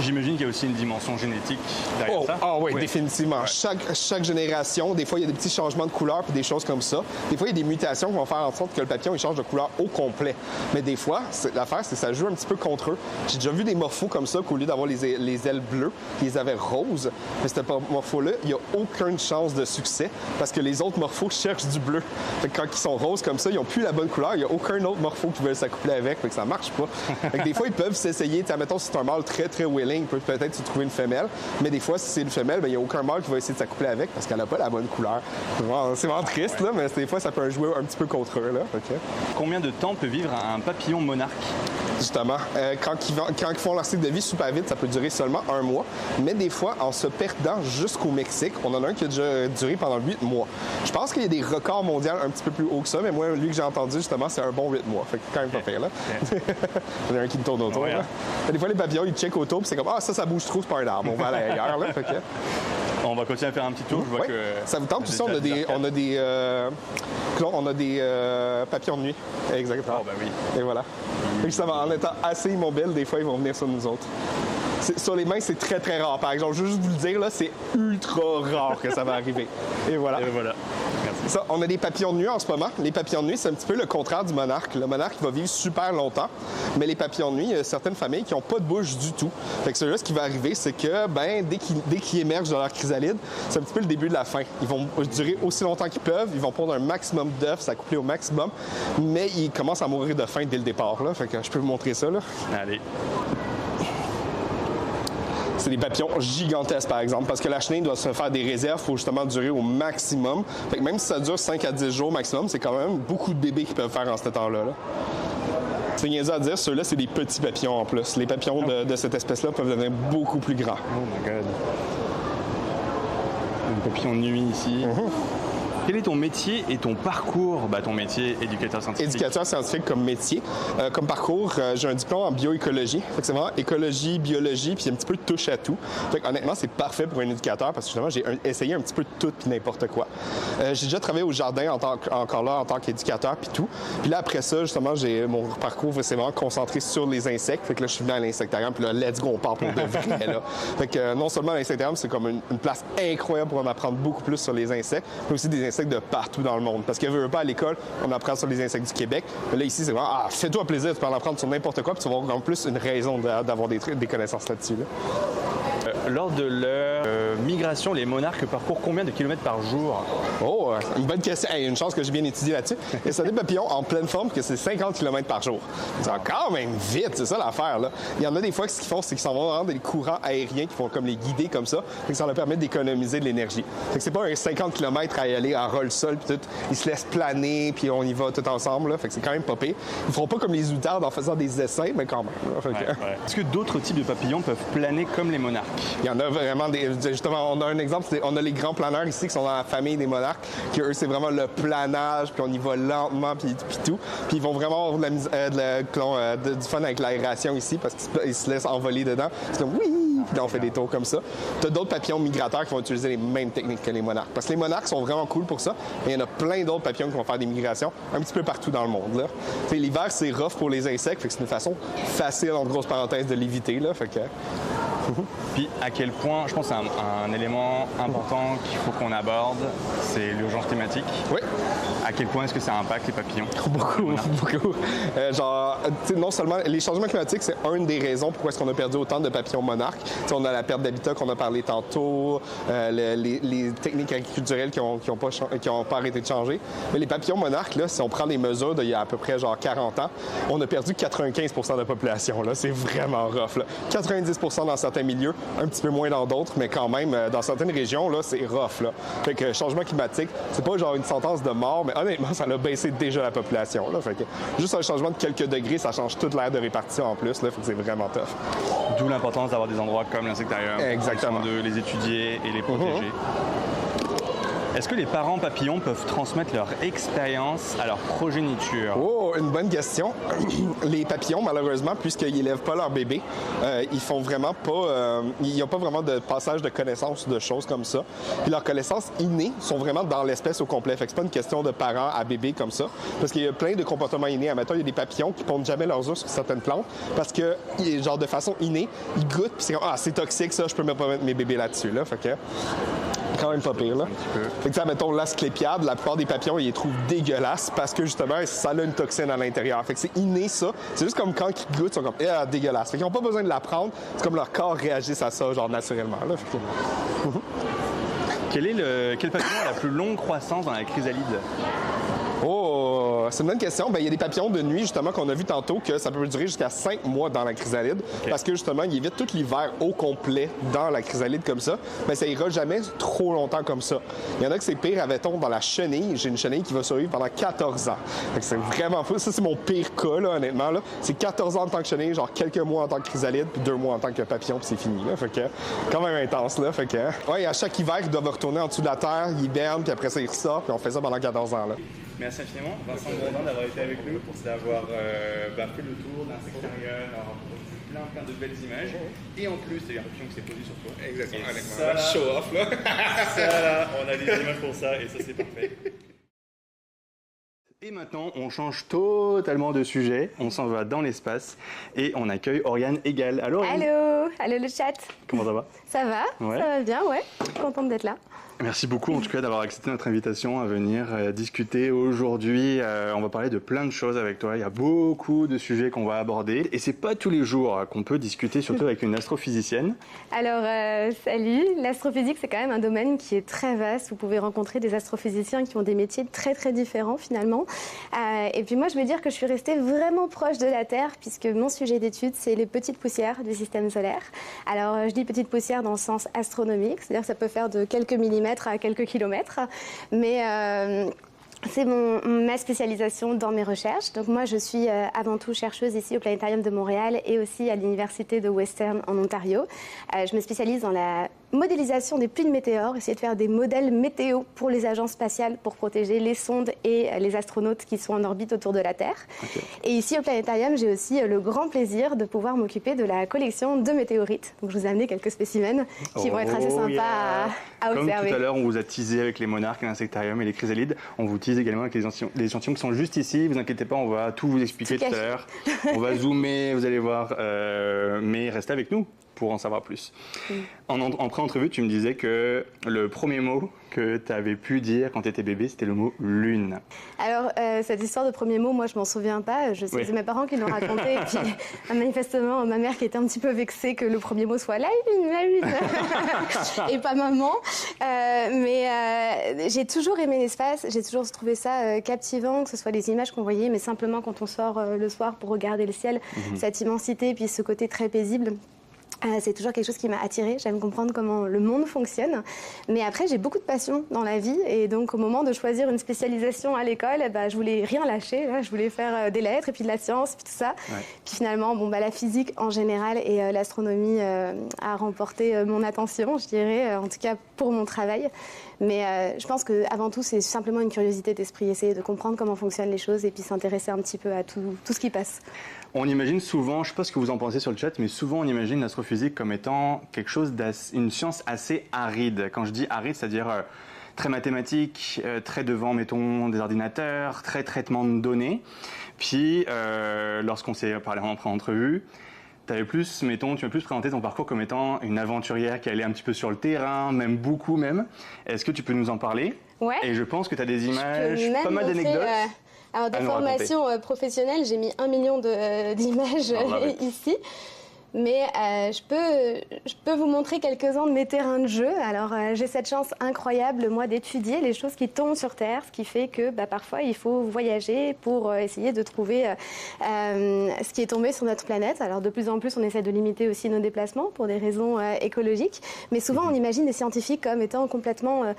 J'imagine qu'il y a aussi une dimension génétique derrière ça. Ah oui, définitivement. Ouais. Chaque génération, des fois, il y a des petits changements de couleur puis des choses comme ça. Des fois, il y a des mutations qui vont faire en sorte que le papillon il change de couleur au complet. Mais des fois, l'affaire, c'est que ça joue un petit peu contre eux. J'ai déjà vu des morphos comme ça qu'au lieu d'avoir les ailes bleues, ils les avaient roses. Mais ce morpho-là, il n'y a aucune chance de succès parce que les autres morphos cherchent du bleu. Fait que quand ils sont roses comme ça, ils n'ont plus la bonne couleur. Il n'y a aucun autre morpho qui veut s'accoupler avec. Fait que ça marche pas. Fait que des fois, ils peuvent s'essayer. Mettons, si c'est un mâle très, très willing, il peut peut-être se trouver une femelle. Mais des fois, si c'est une femelle, il n'y a aucun mâle qui va essayer de s'accoupler avec parce qu'elle n'a pas la bonne couleur. C'est vraiment triste, là, mais des fois, ça peut jouer un petit peu contre eux. Là. Okay. Combien de temps peut vivre un papillon monarque? Justement, quand ils font leur cycle de vie super vite, ça peut durer seulement 1 mois. Mais des fois, en se perdant jusqu'au Mexique, on en a un qui a déjà duré pendant 8 mois. Je pense qu'il y a des records mondiaux un petit peu plus hauts que ça, mais moi, lui que j'ai entendu, justement, c'est un bon 8 mois. Fait que quand même pas pire, là. Il y en a un qui me tourne autour. Ouais, là. Des fois, les papillons, ils checkent autour, puis c'est comme, ça bouge trop, c'est pas un arbre. On va aller ailleurs, là. Fait que... On va continuer à faire un petit tour. Je vois que ça vous tente? Tout ça, on a des papillons de nuit. Exactement. Oh, ben oui. Et voilà. Et justement, en étant assez immobiles, des fois, ils vont venir sur nous autres. Sur les mains, c'est très, très rare. Par exemple, je veux juste vous le dire, là, c'est ultra rare que ça va arriver. Et voilà. Et voilà. Merci. Ça, on a des papillons de nuit en ce moment. Les papillons de nuit, c'est un petit peu le contraire du monarque. Le monarque, il va vivre super longtemps. Mais les papillons de nuit, il y a certaines familles qui n'ont pas de bouche du tout. Fait que celui-là, ce qui va arriver, c'est que dès qu'ils émergent de leur chrysalide, c'est un petit peu le début de la fin. Ils vont durer aussi longtemps qu'ils peuvent. Ils vont pondre un maximum d'œufs, s'accoupler au maximum. Mais ils commencent à mourir de faim dès le départ. Là. Fait que je peux vous montrer ça. Là. Allez. C'est des papillons gigantesques, par exemple, parce que la chenille doit se faire des réserves pour justement durer au maximum. Fait que même si ça dure 5 à 10 jours maximum, c'est quand même beaucoup de bébés qu'ils peuvent faire en ce temps-là. Là. C'est niaiseux à dire, ceux-là, c'est des petits papillons en plus. Les papillons de cette espèce-là peuvent devenir beaucoup plus grands. Oh my God. Un papillon de nuit ici. Quel est ton métier et ton parcours? Ton métier, éducateur scientifique. Éducateur scientifique comme métier. Comme parcours, j'ai un diplôme en bioécologie. C'est vraiment écologie, biologie, puis un petit peu de touche à tout. Honnêtement, c'est parfait pour un éducateur parce que justement, j'ai essayé un petit peu de tout puis n'importe quoi. J'ai déjà travaillé au jardin en tant qu'éducateur puis tout. Puis là, après ça, justement, mon parcours c'est vraiment concentré sur les insectes. Fait que là, je suis venu à l'insectarium, puis là, let's go, on part pour de vrai. Là. Fait que non seulement l'insectarium, c'est comme une place incroyable pour en apprendre beaucoup plus sur les insectes, mais aussi des insectes de partout dans le monde. Parce que veut pas à l'école, on apprend sur les insectes du Québec. Mais là, ici, c'est vraiment, fais-toi plaisir, tu peux en apprendre sur n'importe quoi, puis tu vas avoir en plus une raison d'avoir des connaissances là-dessus. Là. Lors de leur migration, les monarques parcourent combien de kilomètres par jour? Oh, une bonne question. Hey, une chance que j'ai bien étudié là-dessus. Et ça, des papillons en pleine forme, que c'est 50 km par jour. C'est quand même vite, c'est ça l'affaire. Là. Il y en a des fois que ce qu'ils font, c'est qu'ils s'en vont dans des courants aériens qui font comme les guider comme ça. Fait que ça leur permet d'économiser de l'énergie. Fait que c'est pas un 50 km à y aller en roll sol, puis tout. Ils se laissent planer, puis on y va tout ensemble. Là. Fait que c'est quand même pas pire. Ils feront pas comme les outardes en faisant des essais, mais quand même. Ouais. Est-ce que d'autres types de papillons peuvent planer comme les monarques? Il y en a vraiment des. Justement, on a un exemple, on a les grands planeurs ici qui sont dans la famille des monarques, qui eux, c'est vraiment le planage, puis on y va lentement, puis tout. Puis ils vont vraiment avoir du fun avec l'aération ici, parce qu'ils se laissent envoler dedans. C'est comme oui! Puis là, on fait des tours comme ça. Tu as d'autres papillons migrateurs qui vont utiliser les mêmes techniques que les monarques. Parce que les monarques sont vraiment cool pour ça, mais il y en a plein d'autres papillons qui vont faire des migrations un petit peu partout dans le monde. Là. L'hiver, c'est rough pour les insectes, fait que c'est une façon facile, entre grosses parenthèses, de l'éviter. Là, fait que... Puis à quel point, je pense que c'est un élément important qu'il faut qu'on aborde, c'est l'urgence climatique. Oui. À quel point est-ce que ça impacte les papillons? Beaucoup. Non seulement les changements climatiques, c'est une des raisons pourquoi est-ce qu'on a perdu autant de papillons monarques. T'sais, on a la perte d'habitat qu'on a parlé tantôt, les techniques agriculturelles qui ont pas arrêté de changer. Mais les papillons monarques, là, si on prend des mesures d'il y a à peu près 40 ans, on a perdu 95 % de la population. Là. C'est vraiment rough. Là. 90 % dans certains milieux, un petit peu moins dans d'autres, mais quand même, dans certaines régions, là, c'est rough. Là. Fait que changement climatique, c'est pas genre une sentence de mort, mais honnêtement, ça a baissé déjà la population. Là. Fait que juste un changement de quelques degrés, ça change toute l'aire de répartition en plus. Là. Fait que c'est vraiment tough. D'où l'importance d'avoir des endroits comme l'insectarium. Exactement. De les étudier et les protéger. Est-ce que les parents papillons peuvent transmettre leur expérience à leur progéniture? Oh, une bonne question. Les papillons, malheureusement, puisqu'ils n'élèvent pas leur bébé, ils font vraiment pas... ils n'ont pas vraiment de passage de connaissances de choses comme ça. Puis leurs connaissances innées sont vraiment dans l'espèce au complet. Fait que c'est pas une question de parents à bébé comme ça. Parce qu'il y a plein de comportements innés. Admettons, il y a des papillons qui pondent jamais leurs œufs sur certaines plantes parce que, genre, de façon innée, ils goûtent puis c'est comme, c'est toxique ça, je peux même pas mettre mes bébés là-dessus. Là. Fait que... quand même pas pire, là. Fait que, mettons, l'asclépiade, la plupart des papillons, ils les trouvent dégueulasses parce que, justement, ça a une toxine à l'intérieur. Fait que c'est inné, ça. C'est juste comme quand ils goûtent, ils sont comme, dégueulasse. Fait qu'ils n'ont pas besoin de l'apprendre. C'est comme leur corps réagisse à ça, genre, naturellement, là. Fait que... Quel papillon a la plus longue croissance dans la chrysalide? Oh, c'est une bonne question. Il y a des papillons de nuit, justement, qu'on a vu tantôt, que ça peut durer jusqu'à 5 mois dans la chrysalide. Okay. Parce que, justement, ils évitent tout l'hiver au complet dans la chrysalide comme ça. Mais ça ira jamais trop longtemps comme ça. Il y en a que c'est pire, avait-on dans la chenille. J'ai une chenille qui va survivre pendant 14 ans. C'est vraiment fou. Ça, c'est mon pire cas, là, honnêtement. Là. C'est 14 ans en tant que chenille, genre quelques mois en tant que chrysalide, puis 2 mois en tant que papillon, puis c'est fini. Là. Fait que, quand même intense, là. Fait que, à chaque hiver, ils doivent retourner en dessous de la terre, ils hibernent, puis après ça, ils ressortent, puis on fait ça pendant 14 ans, là. Merci infiniment, Vincent Bourdin, d'avoir été avec nous, d'avoir fait le tour d'un sectarium, d'avoir proposé plein de belles images. Et en plus, il y a un papillon qui s'est posé sur toi. Exactement, ça, show off, là. Ça, là, on a des images pour ça, et ça, c'est parfait. Et maintenant, on change totalement de sujet, on s'en va dans l'espace, et on accueille Oriane Egal. Allô, Oriane. Allô. allô le chat. Comment ça va? Ça va, Ouais. Ça va bien, ouais. Contente d'être là. Merci beaucoup en tout cas d'avoir accepté notre invitation à venir discuter aujourd'hui. On va parler de plein de choses avec toi. Il y a beaucoup de sujets qu'on va aborder et c'est pas tous les jours qu'on peut discuter, surtout avec une astrophysicienne. Alors, salut. L'astrophysique, c'est quand même un domaine qui est très vaste. Vous pouvez rencontrer des astrophysiciens qui ont des métiers très très différents finalement. Et puis moi, je veux dire que je suis restée vraiment proche de la Terre puisque mon sujet d'étude, c'est les petites poussières du système solaire. Alors, je dis petites poussières dans le sens astronomique, c'est-à-dire que ça peut faire de quelques millimètres à quelques kilomètres, mais c'est ma spécialisation dans mes recherches. Donc moi, je suis avant tout chercheuse ici au Planétarium de Montréal et aussi à l'Université de Western en Ontario. Je me spécialise dans la modélisation des pluies de météores, essayer de faire des modèles météo pour les agences spatiales pour protéger les sondes et les astronautes qui sont en orbite autour de la Terre. Okay. Et ici au Planétarium, j'ai aussi le grand plaisir de pouvoir m'occuper de la collection de météorites. Donc je vous ai amené quelques spécimens qui vont être assez sympas à observer. Comme tout à l'heure, on vous a teasé avec les monarques, l'insectarium et les chrysalides. On vous tease également avec les échantillons qui sont juste ici. Vous inquiétez pas, on va tout vous expliquer tout à l'heure. On va zoomer, vous allez voir. Mais restez avec nous pour en savoir plus. En pré-entrevue, tu me disais que le premier mot que tu avais pu dire quand tu étais bébé, c'était le mot lune. Alors, cette histoire de premier mot, moi, je m'en souviens pas. Je sais que c'est mes parents qui l'ont raconté. Et puis, manifestement, ma mère qui était un petit peu vexée que le premier mot soit la lune, et pas maman. Mais j'ai toujours aimé l'espace. J'ai toujours trouvé ça captivant, que ce soit les images qu'on voyait, mais simplement quand on sort le soir pour regarder le ciel, cette immensité, puis ce côté très paisible. C'est toujours quelque chose qui m'a attirée. J'aime comprendre comment le monde fonctionne. Mais après, j'ai beaucoup de passion dans la vie. Et donc, au moment de choisir une spécialisation à l'école, je voulais rien lâcher. Je voulais faire des lettres et puis de la science, puis tout ça. Ouais. Puis finalement, la physique en général et l'astronomie a remporté mon attention, je dirais, en tout cas pour mon travail. Mais je pense qu'avant tout, c'est simplement une curiosité d'esprit. Essayer de comprendre comment fonctionnent les choses et puis s'intéresser un petit peu à tout ce qui passe. On imagine souvent, je ne sais pas ce que vous en pensez sur le chat, mais souvent on imagine l'astrophysique comme étant quelque chose une science assez aride. Quand je dis aride, c'est-à-dire très mathématique, très devant, mettons, des ordinateurs, très traitement de données. Puis, lorsqu'on s'est parlé en pré-entrevue, tu m'as plus présenté ton parcours comme étant une aventurière qui allait un petit peu sur le terrain, même beaucoup même. Est-ce que tu peux nous en parler? Ouais. Et je pense que tu as des images, pas mal d'anecdotes. Alors, de formation professionnelle, j'ai mis 1 million d'images ici. Mais je peux vous montrer quelques-uns de mes terrains de jeu. Alors, j'ai cette chance incroyable, moi, d'étudier les choses qui tombent sur Terre, ce qui fait que parfois, il faut voyager pour essayer de trouver ce qui est tombé sur notre planète. Alors, de plus en plus, on essaie de limiter aussi nos déplacements pour des raisons écologiques. Mais souvent, on imagine des scientifiques comme étant complètement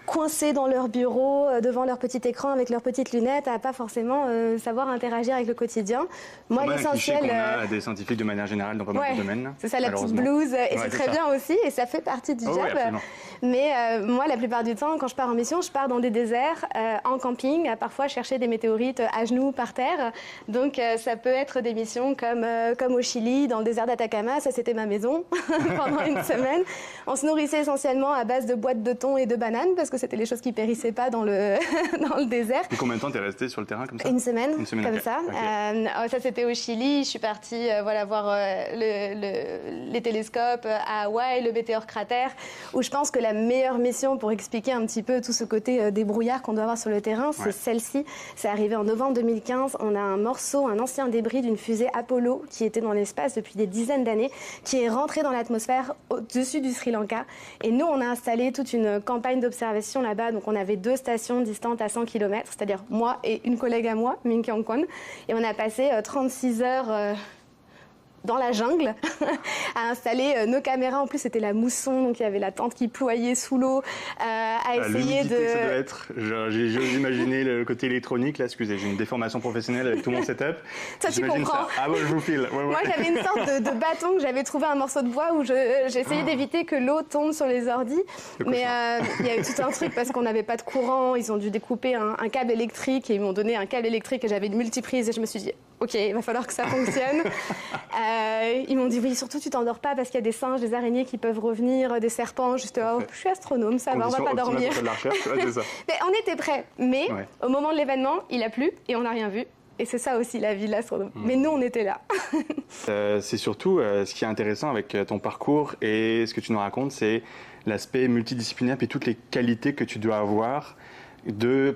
coincés dans leur bureau, devant leur petit écran avec leurs petites lunettes, à pas forcément savoir interagir avec le quotidien. Moi, l'essentiel, qu'on a des scientifiques de manière générale dans pas mal de domaines. C'est ça, la petite blouse, et c'est très bien aussi, et ça fait partie du job. Mais moi, la plupart du temps, quand je pars en mission, je pars dans des déserts, en camping, à parfois chercher des météorites à genoux par terre. Donc, ça peut être des missions comme au Chili, dans le désert d'Atacama. Ça, c'était ma maison pendant une semaine. On se nourrissait essentiellement à base de boîtes de thon et de bananes, parce que c'était les choses qui périssaient pas dans le désert. Et combien de temps t'es restée sur le terrain comme ça? Une semaine comme okay. ça. Okay. Ça, c'était au Chili. Je suis partie voir les télescopes à Hawaï, le météore cratère, où je pense que la meilleure mission pour expliquer un petit peu tout ce côté des brouillards qu'on doit avoir sur le terrain, c'est celle-ci. C'est arrivé en novembre 2015. On a un ancien débris d'une fusée Apollo qui était dans l'espace depuis des dizaines d'années, qui est rentré dans l'atmosphère au-dessus du Sri Lanka. Et nous, on a installé toute une campagne d'observation là-bas. Donc, on avait 2 stations distantes à 100 km, c'est-à-dire moi et une collègue à moi, Min Kyung Kwon. Et on a passé 36 heures dans la jungle à installer nos caméras. En plus, c'était la mousson, donc il y avait la tente qui ployait sous l'eau, à essayer de... Ça doit être... J'ai imaginé le côté électronique, là, excusez, j'ai une déformation professionnelle avec tout mon setup. Toi, tu comprends. Ça. Ah ouais, je vous file. Ouais. Moi, j'avais une sorte de bâton que j'avais trouvé un morceau de bois où j'essayais d'éviter que l'eau tombe sur les ordis. Mais il y a eu tout un truc parce qu'on n'avait pas de courant. Ils ont dû découper un câble électrique et ils m'ont donné un câble électrique et j'avais une multiprise et je me suis dit, OK, il va falloir que ça fonctionne. Ils m'ont dit, oui, surtout, tu t'endors pas parce qu'il y a des singes, des araignées qui peuvent revenir, des serpents. Juste, je suis astronome, ça va, on va pas dormir. De la recherche, c'est ça. Mais on était prêts. Mais au moment de l'événement, il a plu et on n'a rien vu. Et c'est ça aussi la vie de l'astronome. Mais nous, on était là. C'est surtout ce qui est intéressant avec ton parcours et ce que tu nous racontes, c'est l'aspect multidisciplinaire et toutes les qualités que tu dois avoir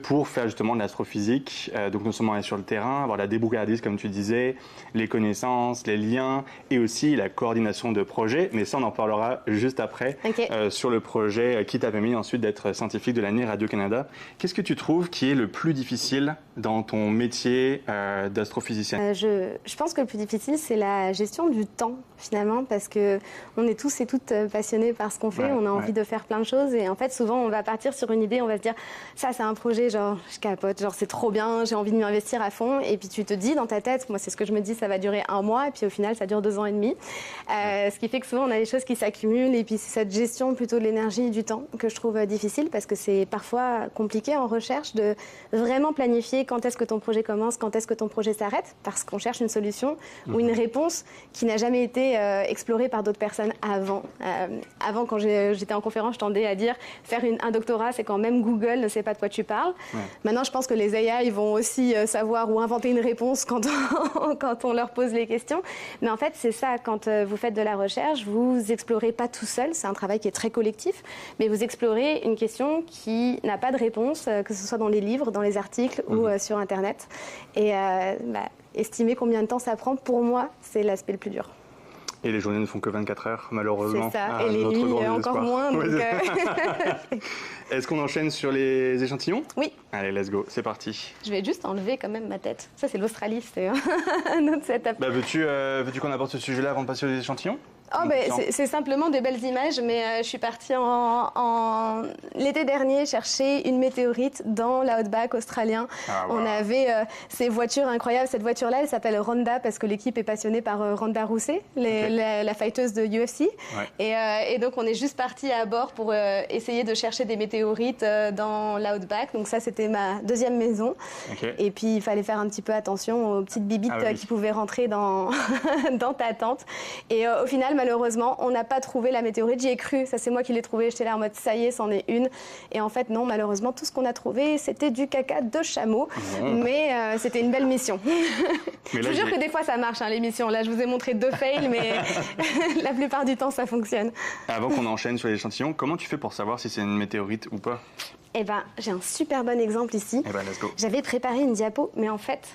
pour faire justement de l'astrophysique, donc non seulement aller sur le terrain, avoir la débrouillardise comme tu disais, les connaissances, les liens et aussi la coordination de projets, mais ça on en parlera juste après, sur le projet qui t'a permis ensuite d'être scientifique de l'année Radio-Canada. Qu'est-ce que tu trouves qui est le plus difficile dans ton métier d'astrophysicien? Je pense que le plus difficile c'est la gestion du temps finalement, parce que on est tous et toutes passionnés par ce qu'on fait, on a envie de faire plein de choses et en fait souvent on va partir sur une idée, on va se dire ça c'est un projet, genre je capote, genre c'est trop bien, j'ai envie de m'y investir à fond. Et puis tu te dis dans ta tête, moi c'est ce que je me dis, ça va durer 1 mois, et puis au final ça dure 2 ans et demi. Ce qui fait que souvent on a des choses qui s'accumulent, et puis c'est cette gestion plutôt de l'énergie et du temps que je trouve difficile, parce que c'est parfois compliqué en recherche de vraiment planifier quand est-ce que ton projet commence, quand est-ce que ton projet s'arrête, parce qu'on cherche une solution ou une réponse qui n'a jamais été explorée par d'autres personnes avant. Avant, quand j'étais en conférence, je tendais à dire faire un doctorat, c'est quand même Google ne sait pas de quoi tu parles. Maintenant, je pense que les AI vont aussi savoir ou inventer une réponse quand on leur pose les questions. Mais en fait, c'est ça, quand vous faites de la recherche, vous explorez pas tout seul, c'est un travail qui est très collectif, mais vous explorez une question qui n'a pas de réponse, que ce soit dans les livres, dans les articles ou sur Internet. Et estimer combien de temps ça prend, pour moi, c'est l'aspect le plus dur. Et les journées ne font que 24 heures, malheureusement. C'est ça, et les nuits encore moins. Donc Est-ce qu'on enchaîne sur les échantillons? Oui. Allez, let's go, c'est parti. Je vais juste enlever quand même ma tête. Ça, c'est l'Australie, c'est un autre setup. Veux-tu qu'on aborde ce sujet-là avant de passer aux échantillons? C'est simplement des belles images, mais je suis partie l'été dernier chercher une météorite dans l'outback australien. On avait ces voitures incroyables. Cette voiture-là, elle s'appelle Ronda parce que l'équipe est passionnée par Ronda Rousey, la fighteuse de UFC. Et donc, on est juste parti à bord pour essayer de chercher des météorites dans l'outback. Donc ça, c'était ma deuxième maison. Et puis, il fallait faire un petit peu attention aux petites bibites qui pouvaient rentrer dans ta tente. Et au final, malheureusement, on n'a pas trouvé la météorite. J'y ai cru, ça c'est moi qui l'ai trouvée. J'étais là en mode ça y est, c'en est une. Et en fait, non, malheureusement, tout ce qu'on a trouvé, c'était du caca de chameau. Mais c'était une belle mission. Je vous jure que des fois ça marche, les missions. Là, je vous ai montré 2 fails, mais la plupart du temps, ça fonctionne. Avant qu'on enchaîne sur les échantillons, comment tu fais pour savoir si c'est une météorite ou pas? J'ai un super bon exemple ici. Let's go. J'avais préparé une diapo, mais en fait,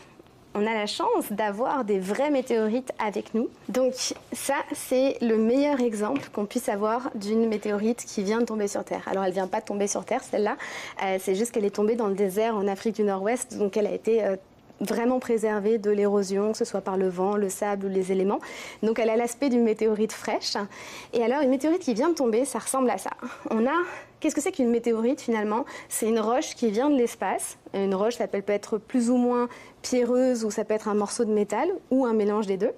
on a la chance d'avoir des vraies météorites avec nous. Donc ça, c'est le meilleur exemple qu'on puisse avoir d'une météorite qui vient de tomber sur Terre. Alors elle ne vient pas de tomber sur Terre, celle-là. C'est juste qu'elle est tombée dans le désert en Afrique du Nord-Ouest. Donc elle a été vraiment préservée de l'érosion, que ce soit par le vent, le sable ou les éléments. Donc elle a l'aspect d'une météorite fraîche. Et alors une météorite qui vient de tomber, ça ressemble à ça. Qu'est-ce que c'est qu'une météorite finalement? C'est une roche qui vient de l'espace. Une roche, ça peut être plus ou moins pierreuse, ou ça peut être un morceau de métal, ou un mélange des deux.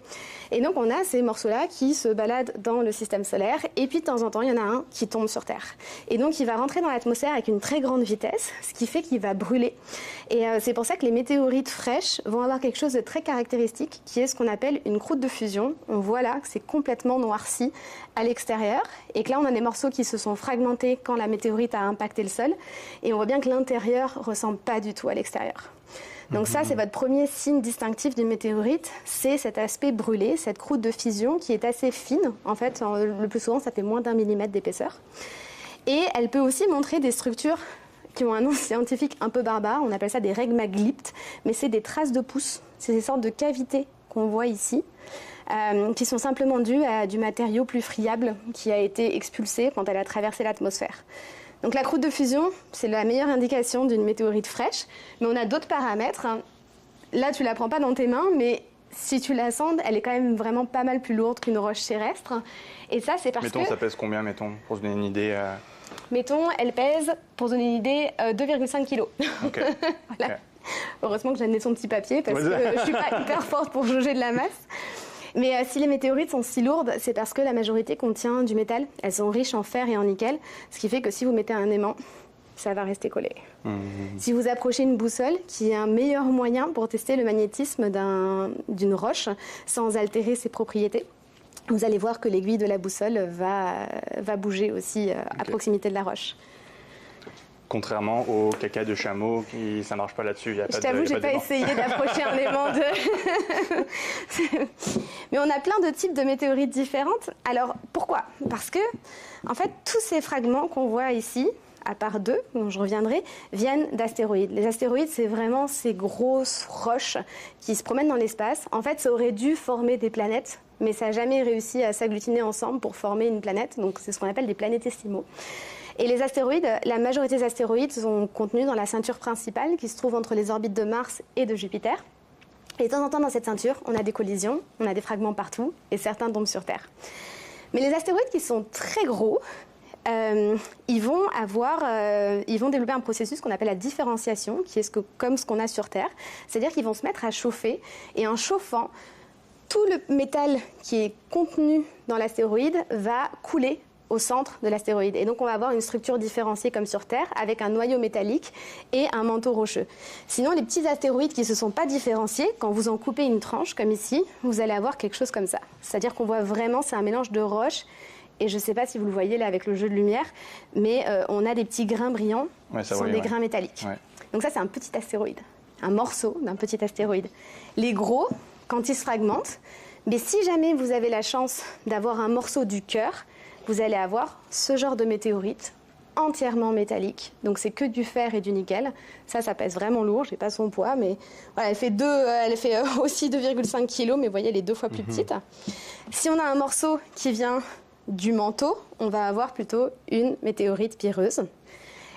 Et donc on a ces morceaux-là qui se baladent dans le système solaire, et puis de temps en temps, il y en a un qui tombe sur Terre. Et donc il va rentrer dans l'atmosphère avec une très grande vitesse, ce qui fait qu'il va brûler. Et c'est pour ça que les météorites fraîches vont avoir quelque chose de très caractéristique, qui est ce qu'on appelle une croûte de fusion. On voit là que c'est complètement noirci à l'extérieur, et que là on a des morceaux qui se sont fragmentés quand la météorite a impacté le sol, et on voit bien que l'intérieur ressemble pas du tout à l'extérieur. Donc ça, c'est votre premier signe distinctif d'une météorite, c'est cet aspect brûlé, cette croûte de fusion qui est assez fine. En fait, le plus souvent, ça fait moins d'1 millimètre d'épaisseur. Et elle peut aussi montrer des structures qui ont un nom scientifique un peu barbare, on appelle ça des régmaglyptes, mais c'est des traces de pouce, c'est des sortes de cavités qu'on voit ici, qui sont simplement dues à du matériau plus friable qui a été expulsé quand elle a traversé l'atmosphère. Donc la croûte de fusion, c'est la meilleure indication d'une météorite fraîche, mais on a d'autres paramètres. Là, tu ne la prends pas dans tes mains, mais si tu la sondes, elle est quand même vraiment pas mal plus lourde qu'une roche terrestre. Et ça, c'est parce que... ça pèse combien, pour se donner une idée Mettons, elle pèse, pour se donner une idée, 2,5 kg. Voilà. Heureusement que j'ai amené son petit papier, parce que je ne suis pas hyper forte pour jauger de la masse. Mais si les météorites sont si lourdes, c'est parce que la majorité contient du métal. Elles sont riches en fer et en nickel, ce qui fait que si vous mettez un aimant, ça va rester collé. Si vous approchez une boussole, qui est un meilleur moyen pour tester le magnétisme d'une roche sans altérer ses propriétés, vous allez voir que l'aiguille de la boussole va bouger aussi à proximité de la roche. Contrairement au caca de chameau, ça marche pas là-dessus. Je t'avoue, j'ai pas essayé d'approcher un aimant de... Mais on a plein de types de météorites différentes. Alors, pourquoi? Parce que, en fait, tous ces fragments qu'on voit ici, à part deux, dont je reviendrai, viennent d'astéroïdes. Les astéroïdes, c'est vraiment ces grosses roches qui se promènent dans l'espace. En fait, ça aurait dû former des planètes, mais ça n'a jamais réussi à s'agglutiner ensemble pour former une planète. Donc, c'est ce qu'on appelle des planétésimaux. Et les astéroïdes, la majorité des astéroïdes sont contenus dans la ceinture principale qui se trouve entre les orbites de Mars et de Jupiter. Et de temps en temps, dans cette ceinture, on a des collisions, on a des fragments partout, et certains tombent sur Terre. Mais les astéroïdes qui sont très gros, ils vont développer un processus qu'on appelle la différenciation, qui est comme ce qu'on a sur Terre. C'est-à-dire qu'ils vont se mettre à chauffer, et en chauffant, tout le métal qui est contenu dans l'astéroïde va couler au centre de l'astéroïde. Et donc, on va avoir une structure différenciée comme sur Terre, avec un noyau métallique et un manteau rocheux. Sinon, les petits astéroïdes qui ne se sont pas différenciés, quand vous en coupez une tranche, comme ici, vous allez avoir quelque chose comme ça. C'est-à-dire qu'on voit vraiment, c'est un mélange de roches. Et je ne sais pas si vous le voyez là avec le jeu de lumière, mais on a des petits grains brillants qui sont des grains métalliques. Ouais. Donc ça, c'est un petit astéroïde, un morceau d'un petit astéroïde. Les gros, quand ils se fragmentent, mais si jamais vous avez la chance d'avoir un morceau du cœur, vous allez avoir ce genre de météorite entièrement métallique. Donc c'est que du fer et du nickel. Ça pèse vraiment lourd, je n'ai pas son poids, mais voilà, elle fait aussi 2,5 kg, mais vous voyez, elle est 2 fois plus petite. Si on a un morceau qui vient du manteau, on va avoir plutôt une météorite pierreuse.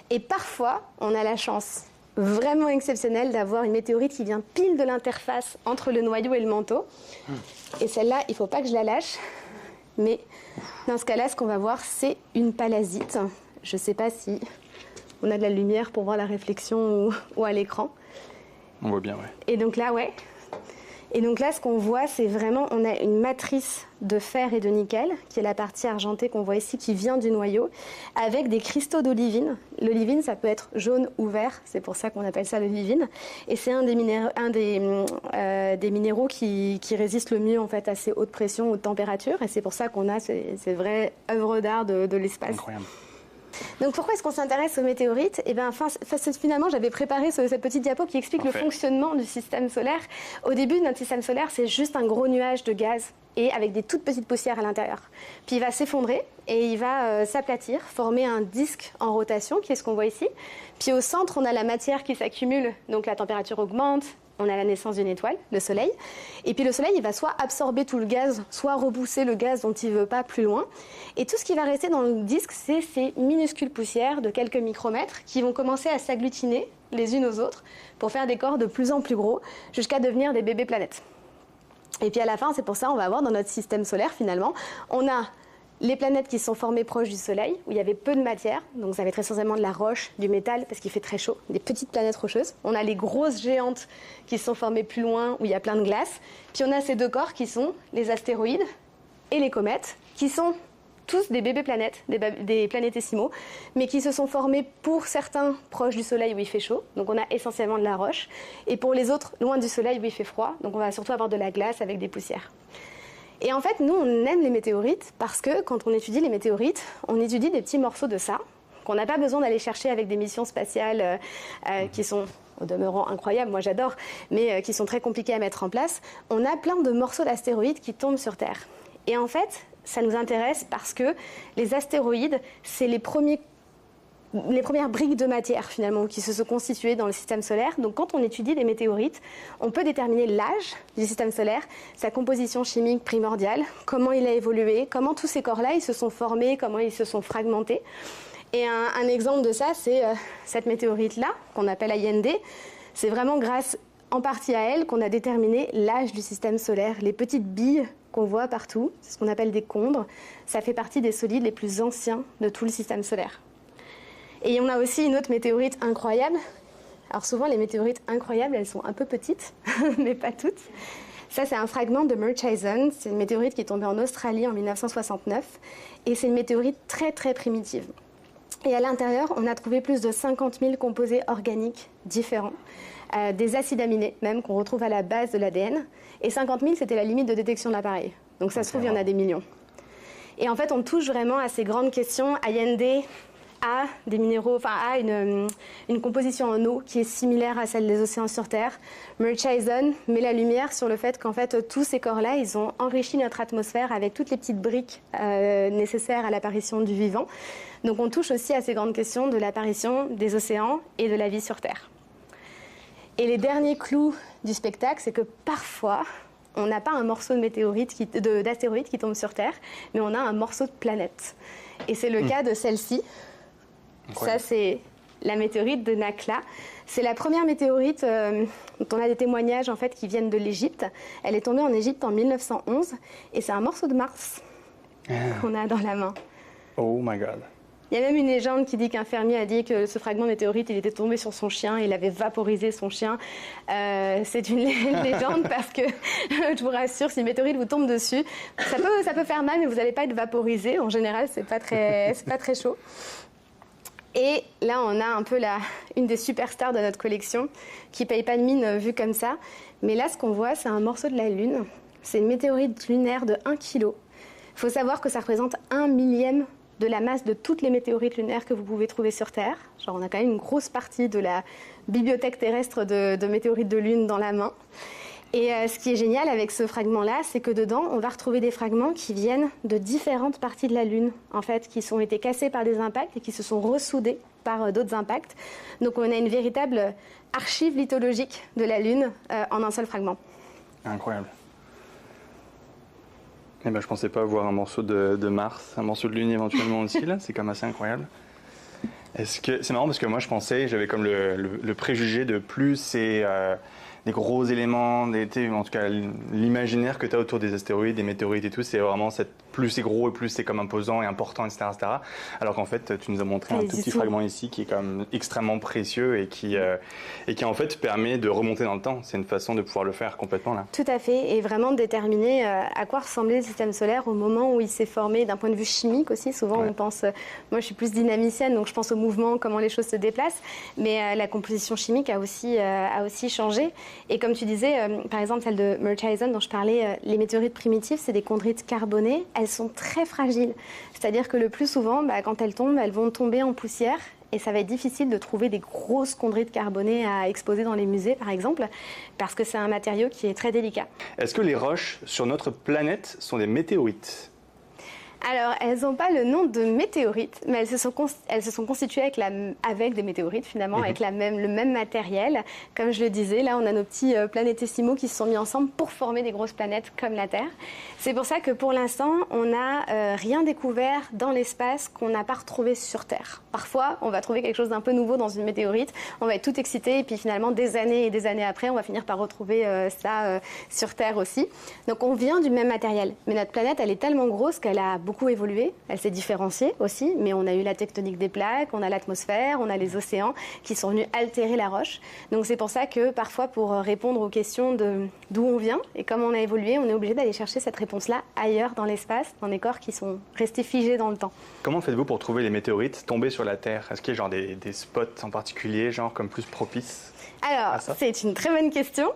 Et parfois, on a la chance vraiment exceptionnelle d'avoir une météorite qui vient pile de l'interface entre le noyau et le manteau. Et celle-là, il ne faut pas que je la lâche. Mais dans ce cas-là, ce qu'on va voir, c'est une palasite. Je ne sais pas si on a de la lumière pour voir la réflexion ou à l'écran. On voit bien, oui. Et donc là, ouais. Et donc là, ce qu'on voit, c'est vraiment, on a une matrice de fer et de nickel, qui est la partie argentée qu'on voit ici, qui vient du noyau, avec des cristaux d'olivine. L'olivine, ça peut être jaune ou vert, c'est pour ça qu'on appelle ça l'olivine. Et c'est un des minéraux qui résistent le mieux en fait, à ces hautes pressions, hautes températures. Et c'est pour ça qu'on a ces vraies œuvres d'art de l'espace. Incroyable. Donc pourquoi est-ce qu'on s'intéresse aux météorites? Eh bien, finalement, j'avais préparé cette petite diapo qui explique le fonctionnement du système solaire. Au début, notre système solaire, c'est juste un gros nuage de gaz et avec des toutes petites poussières à l'intérieur. Puis il va s'effondrer et il va s'aplatir, former un disque en rotation, qui est ce qu'on voit ici. Puis au centre, on a la matière qui s'accumule, donc la température augmente. On a la naissance d'une étoile, le Soleil. Et puis le Soleil, il va soit absorber tout le gaz, soit repousser le gaz dont il ne veut pas plus loin. Et tout ce qui va rester dans le disque, c'est ces minuscules poussières de quelques micromètres qui vont commencer à s'agglutiner les unes aux autres pour faire des corps de plus en plus gros jusqu'à devenir des bébés planètes. Et puis à la fin, c'est pour ça qu'on va avoir dans notre système solaire, finalement, on a les planètes qui sont formées proches du Soleil, où il y avait peu de matière, donc ça va être essentiellement de la roche, du métal, parce qu'il fait très chaud, des petites planètes rocheuses. On a les grosses géantes qui sont formées plus loin, où il y a plein de glace. Puis on a ces deux corps qui sont les astéroïdes et les comètes, qui sont tous des bébés planètes, des planétésimaux, mais qui se sont formés pour certains proches du Soleil où il fait chaud, donc on a essentiellement de la roche, et pour les autres loin du Soleil où il fait froid, donc on va surtout avoir de la glace avec des poussières. Et en fait, nous, on aime les météorites parce que quand on étudie les météorites, on étudie des petits morceaux de ça, qu'on n'a pas besoin d'aller chercher avec des missions spatiales qui sont, au demeurant, incroyables, moi j'adore, mais qui sont très compliquées à mettre en place. On a plein de morceaux d'astéroïdes qui tombent sur Terre. Et en fait, ça nous intéresse parce que les astéroïdes, c'est les premières briques de matière finalement qui se sont constituées dans le système solaire. Donc quand on étudie des météorites, on peut déterminer l'âge du système solaire, sa composition chimique primordiale, comment il a évolué, comment tous ces corps-là ils se sont formés, comment ils se sont fragmentés. Et un exemple de ça, c'est cette météorite-là, qu'on appelle Allende. C'est vraiment grâce en partie à elle qu'on a déterminé l'âge du système solaire. Les petites billes qu'on voit partout, c'est ce qu'on appelle des combres, ça fait partie des solides les plus anciens de tout le système solaire. Et on a aussi une autre météorite incroyable. Alors souvent, les météorites incroyables, elles sont un peu petites, mais pas toutes. Ça, c'est un fragment de Murchison. C'est une météorite qui est tombée en Australie en 1969. Et c'est une météorite très, très primitive. Et à l'intérieur, on a trouvé plus de 50 000 composés organiques différents. Des acides aminés, même, qu'on retrouve à la base de l'ADN. Et 50 000, c'était la limite de détection de l'appareil. Donc ça se trouve, il y en a des millions. Et en fait, on touche vraiment à ces grandes questions. Allende a des minéraux, enfin a une composition en eau qui est similaire à celle des océans sur Terre. Murchison met la lumière sur le fait qu'en fait tous ces corps-là, ils ont enrichi notre atmosphère avec toutes les petites briques nécessaires à l'apparition du vivant. Donc on touche aussi à ces grandes questions de l'apparition des océans et de la vie sur Terre. Et les derniers clous du spectacle, c'est que parfois, on n'a pas un morceau d'astéroïde qui tombe sur Terre, mais on a un morceau de planète. Et c'est le cas de celle-ci. Ça, c'est la météorite de Nakhla. C'est la première météorite dont on a des témoignages en fait, qui viennent de l'Égypte. Elle est tombée en Égypte en 1911 et c'est un morceau de Mars qu'on a dans la main. Oh my God. Il y a même une légende qui dit qu'un fermier a dit que ce fragment de météorite, il était tombé sur son chien et il avait vaporisé son chien. C'est une légende parce que, je vous rassure, si une météorite vous tombe dessus, ça peut faire mal, mais vous n'allez pas être vaporisé. En général, c'est pas très chaud. Et là, on a un peu une des superstars de notre collection qui paye pas de mine vue comme ça. Mais là, ce qu'on voit, c'est un morceau de la Lune. C'est une météorite lunaire de 1 kg. Il faut savoir que ça représente 1/1000 de la masse de toutes les météorites lunaires que vous pouvez trouver sur Terre. Genre, on a quand même une grosse partie de la bibliothèque terrestre de météorites de Lune dans la main. Et ce qui est génial avec ce fragment-là, c'est que dedans, on va retrouver des fragments qui viennent de différentes parties de la Lune, en fait, qui ont été cassés par des impacts et qui se sont ressoudés par d'autres impacts. Donc, on a une véritable archive lithologique de la Lune en un seul fragment. Incroyable. Eh ben, je pensais pas voir un morceau de Mars, un morceau de Lune éventuellement aussi, là. C'est quand même assez incroyable. C'est marrant parce que moi, j'avais comme le préjugé de plus c'est des gros éléments, en tout cas l'imaginaire que tu as autour des astéroïdes, des météorites et tout, c'est vraiment plus c'est gros et plus c'est comme imposant et important, etc. Alors qu'en fait, tu nous as montré un tout petit fragment ici qui est quand même extrêmement précieux et qui en fait permet de remonter dans le temps. C'est une façon de pouvoir le faire complètement là. Tout à fait, et vraiment de déterminer à quoi ressemblait le système solaire au moment où il s'est formé d'un point de vue chimique aussi. Souvent on pense, moi je suis plus dynamicienne, donc je pense au mouvement, comment les choses se déplacent, mais la composition chimique a aussi changé. Et comme tu disais, par exemple celle de Murchison dont je parlais, les météorites primitives, c'est des chondrites carbonées. Elles sont très fragiles. C'est-à-dire que le plus souvent, quand elles tombent, elles vont tomber en poussière. Et ça va être difficile de trouver des grosses chondrites carbonées à exposer dans les musées, par exemple, parce que c'est un matériau qui est très délicat. Est-ce que les roches sur notre planète sont des météorites ? Alors, elles n'ont pas le nom de météorites, mais elles se sont constituées avec des météorites, finalement, avec le même matériel. Comme je le disais, là, on a nos petits planétésimaux qui se sont mis ensemble pour former des grosses planètes comme la Terre. C'est pour ça que, pour l'instant, on n'a rien découvert dans l'espace qu'on n'a pas retrouvé sur Terre. Parfois, on va trouver quelque chose d'un peu nouveau dans une météorite, on va être tout excité, et puis finalement, des années et des années après, on va finir par retrouver ça sur Terre aussi. Donc, on vient du même matériel. Mais notre planète, elle est tellement grosse qu'elle a beaucoup évolué, elle s'est différenciée aussi, mais on a eu la tectonique des plaques, on a l'atmosphère, on a les océans qui sont venus altérer la roche. Donc c'est pour ça que parfois pour répondre aux questions d'où on vient et comment on a évolué, on est obligé d'aller chercher cette réponse-là ailleurs dans l'espace, dans des corps qui sont restés figés dans le temps. Comment faites-vous pour trouver les météorites tombées sur la Terre ? Est-ce qu'il y a des spots en particulier, comme plus propices ? Alors, c'est une très bonne question.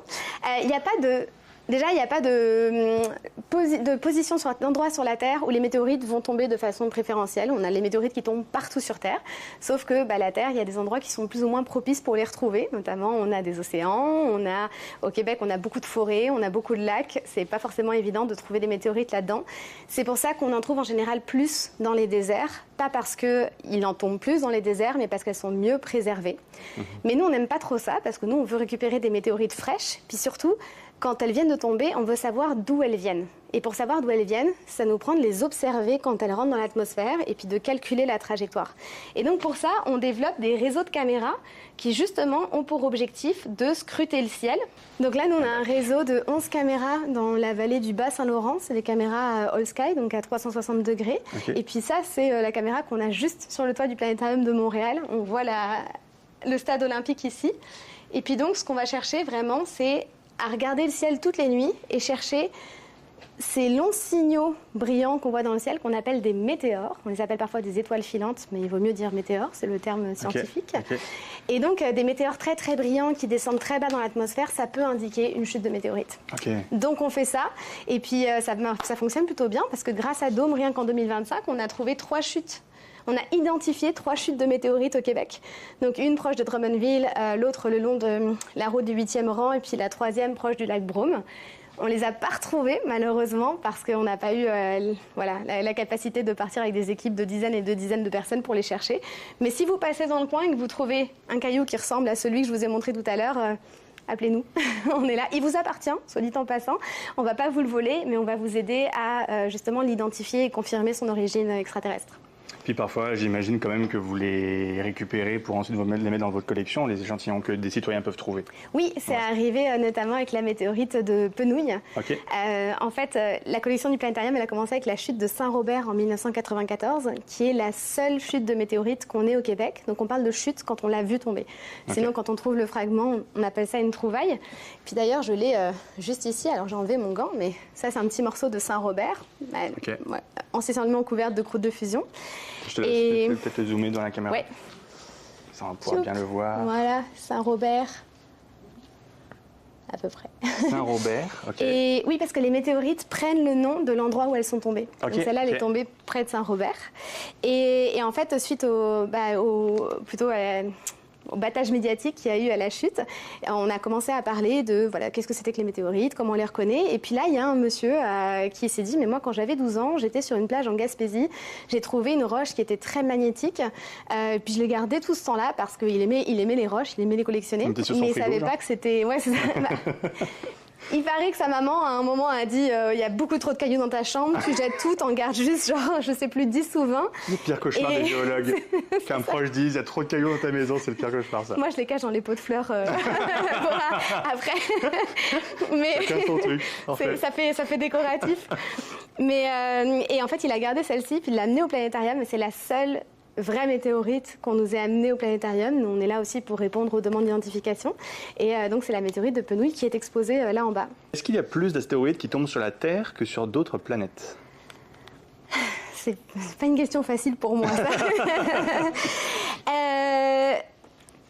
Il n'y a pas de... Déjà, il n'y a pas de position d'endroit sur la Terre où les météorites vont tomber de façon préférentielle. On a les météorites qui tombent partout sur Terre, sauf que la Terre, il y a des endroits qui sont plus ou moins propices pour les retrouver. Notamment, on a des océans, au Québec, on a beaucoup de forêts, on a beaucoup de lacs. C'est pas forcément évident de trouver des météorites là-dedans. C'est pour ça qu'on en trouve en général plus dans les déserts, pas parce qu'il en tombe plus dans les déserts, mais parce qu'elles sont mieux préservées. Mais nous, on n'aime pas trop ça, parce que nous, on veut récupérer des météorites fraîches, puis surtout, quand elles viennent de tomber, on veut savoir d'où elles viennent. Et pour savoir d'où elles viennent, ça nous prend de les observer quand elles rentrent dans l'atmosphère et puis de calculer la trajectoire. Et donc pour ça, on développe des réseaux de caméras qui justement ont pour objectif de scruter le ciel. Donc là, nous, on a un réseau de 11 caméras dans la vallée du Bas-Saint-Laurent. C'est des caméras All Sky, donc à 360 degrés. Okay. Et puis ça, c'est la caméra qu'on a juste sur le toit du Planétarium de Montréal. On voit le stade olympique ici. Et puis donc, ce qu'on va chercher vraiment, c'est à regarder le ciel toutes les nuits et chercher ces longs signaux brillants qu'on voit dans le ciel, qu'on appelle des météores. On les appelle parfois des étoiles filantes, mais il vaut mieux dire météores, c'est le terme scientifique. Okay. Et donc, des météores très très brillants qui descendent très bas dans l'atmosphère, ça peut indiquer une chute de météorite. Okay. Donc, on fait ça, et puis ça fonctionne plutôt bien, parce que grâce à Dôme, rien qu'en 2025, on a trouvé 3 chutes. On a identifié 3 chutes de météorites au Québec. Donc une proche de Drummondville, l'autre le long de la route du 8e rang et puis la 3e proche du lac Brome. On les a pas retrouvés malheureusement parce qu'on n'a pas eu la capacité de partir avec des équipes de dizaines et de dizaines de personnes pour les chercher. Mais si vous passez dans le coin et que vous trouvez un caillou qui ressemble à celui que je vous ai montré tout à l'heure, appelez-nous. On est là. Il vous appartient, soit dit en passant. On ne va pas vous le voler, mais on va vous aider à justement l'identifier et confirmer son origine extraterrestre. Puis parfois, j'imagine quand même que vous les récupérez pour ensuite les mettre dans votre collection, les échantillons que des citoyens peuvent trouver. Oui, c'est arrivé notamment avec la météorite de Penouille. Okay. En fait, la collection du planétarium, elle a commencé avec la chute de Saint-Robert en 1994, qui est la seule chute de météorite qu'on ait au Québec. Donc on parle de chute quand on l'a vu tomber. Okay. Sinon, quand on trouve le fragment, on appelle ça une trouvaille. Puis d'ailleurs, je l'ai juste ici. Alors j'ai enlevé mon gant, mais ça, c'est un petit morceau de Saint-Robert, okay. Anciennement couverte de croûte de fusion. Je te laisse peut-être le zoomer dans la caméra. Oui. Ça, on pourra bien le voir. Voilà, Saint-Robert, à peu près. Saint-Robert, ok. Et oui, parce que les météorites prennent le nom de l'endroit où elles sont tombées. Okay. Donc celle-là, elle est tombée près de Saint-Robert. Et en fait, suite au battage médiatique qu'il y a eu à la chute, on a commencé à parler de qu'est-ce que c'était que les météorites, comment on les reconnaît. Et puis là, il y a un monsieur qui s'est dit, mais moi, quand j'avais 12 ans, j'étais sur une plage en Gaspésie, j'ai trouvé une roche qui était très magnétique, puis je l'ai gardée tout ce temps-là parce qu'il aimait les roches, il aimait les collectionner, mais il ne savait pas que c'était... Ouais, c'est ça. Il paraît que sa maman, à un moment, a dit il y a beaucoup trop de cailloux dans ta chambre, tu jettes tout, t'en gardes juste, genre, je sais plus, 10 ou 20. Le pire cauchemar des géologues. Qu'un proche dise il y a trop de cailloux dans ta maison, c'est le pire cauchemar, ça. Moi, je les cache dans les pots de fleurs après. Mais chacun son truc, en fait. Ça fait décoratif. Et en fait, il a gardé celle-ci, puis il l'a amenée au planétarium, et c'est la seule vraie météorite qu'on nous ait amenée au planétarium. Nous, on est là aussi pour répondre aux demandes d'identification. Et donc, c'est la météorite de Penouille qui est exposée là en bas. Est-ce qu'il y a plus d'astéroïdes qui tombent sur la Terre que sur d'autres planètes? C'est pas une question facile pour moi, ça.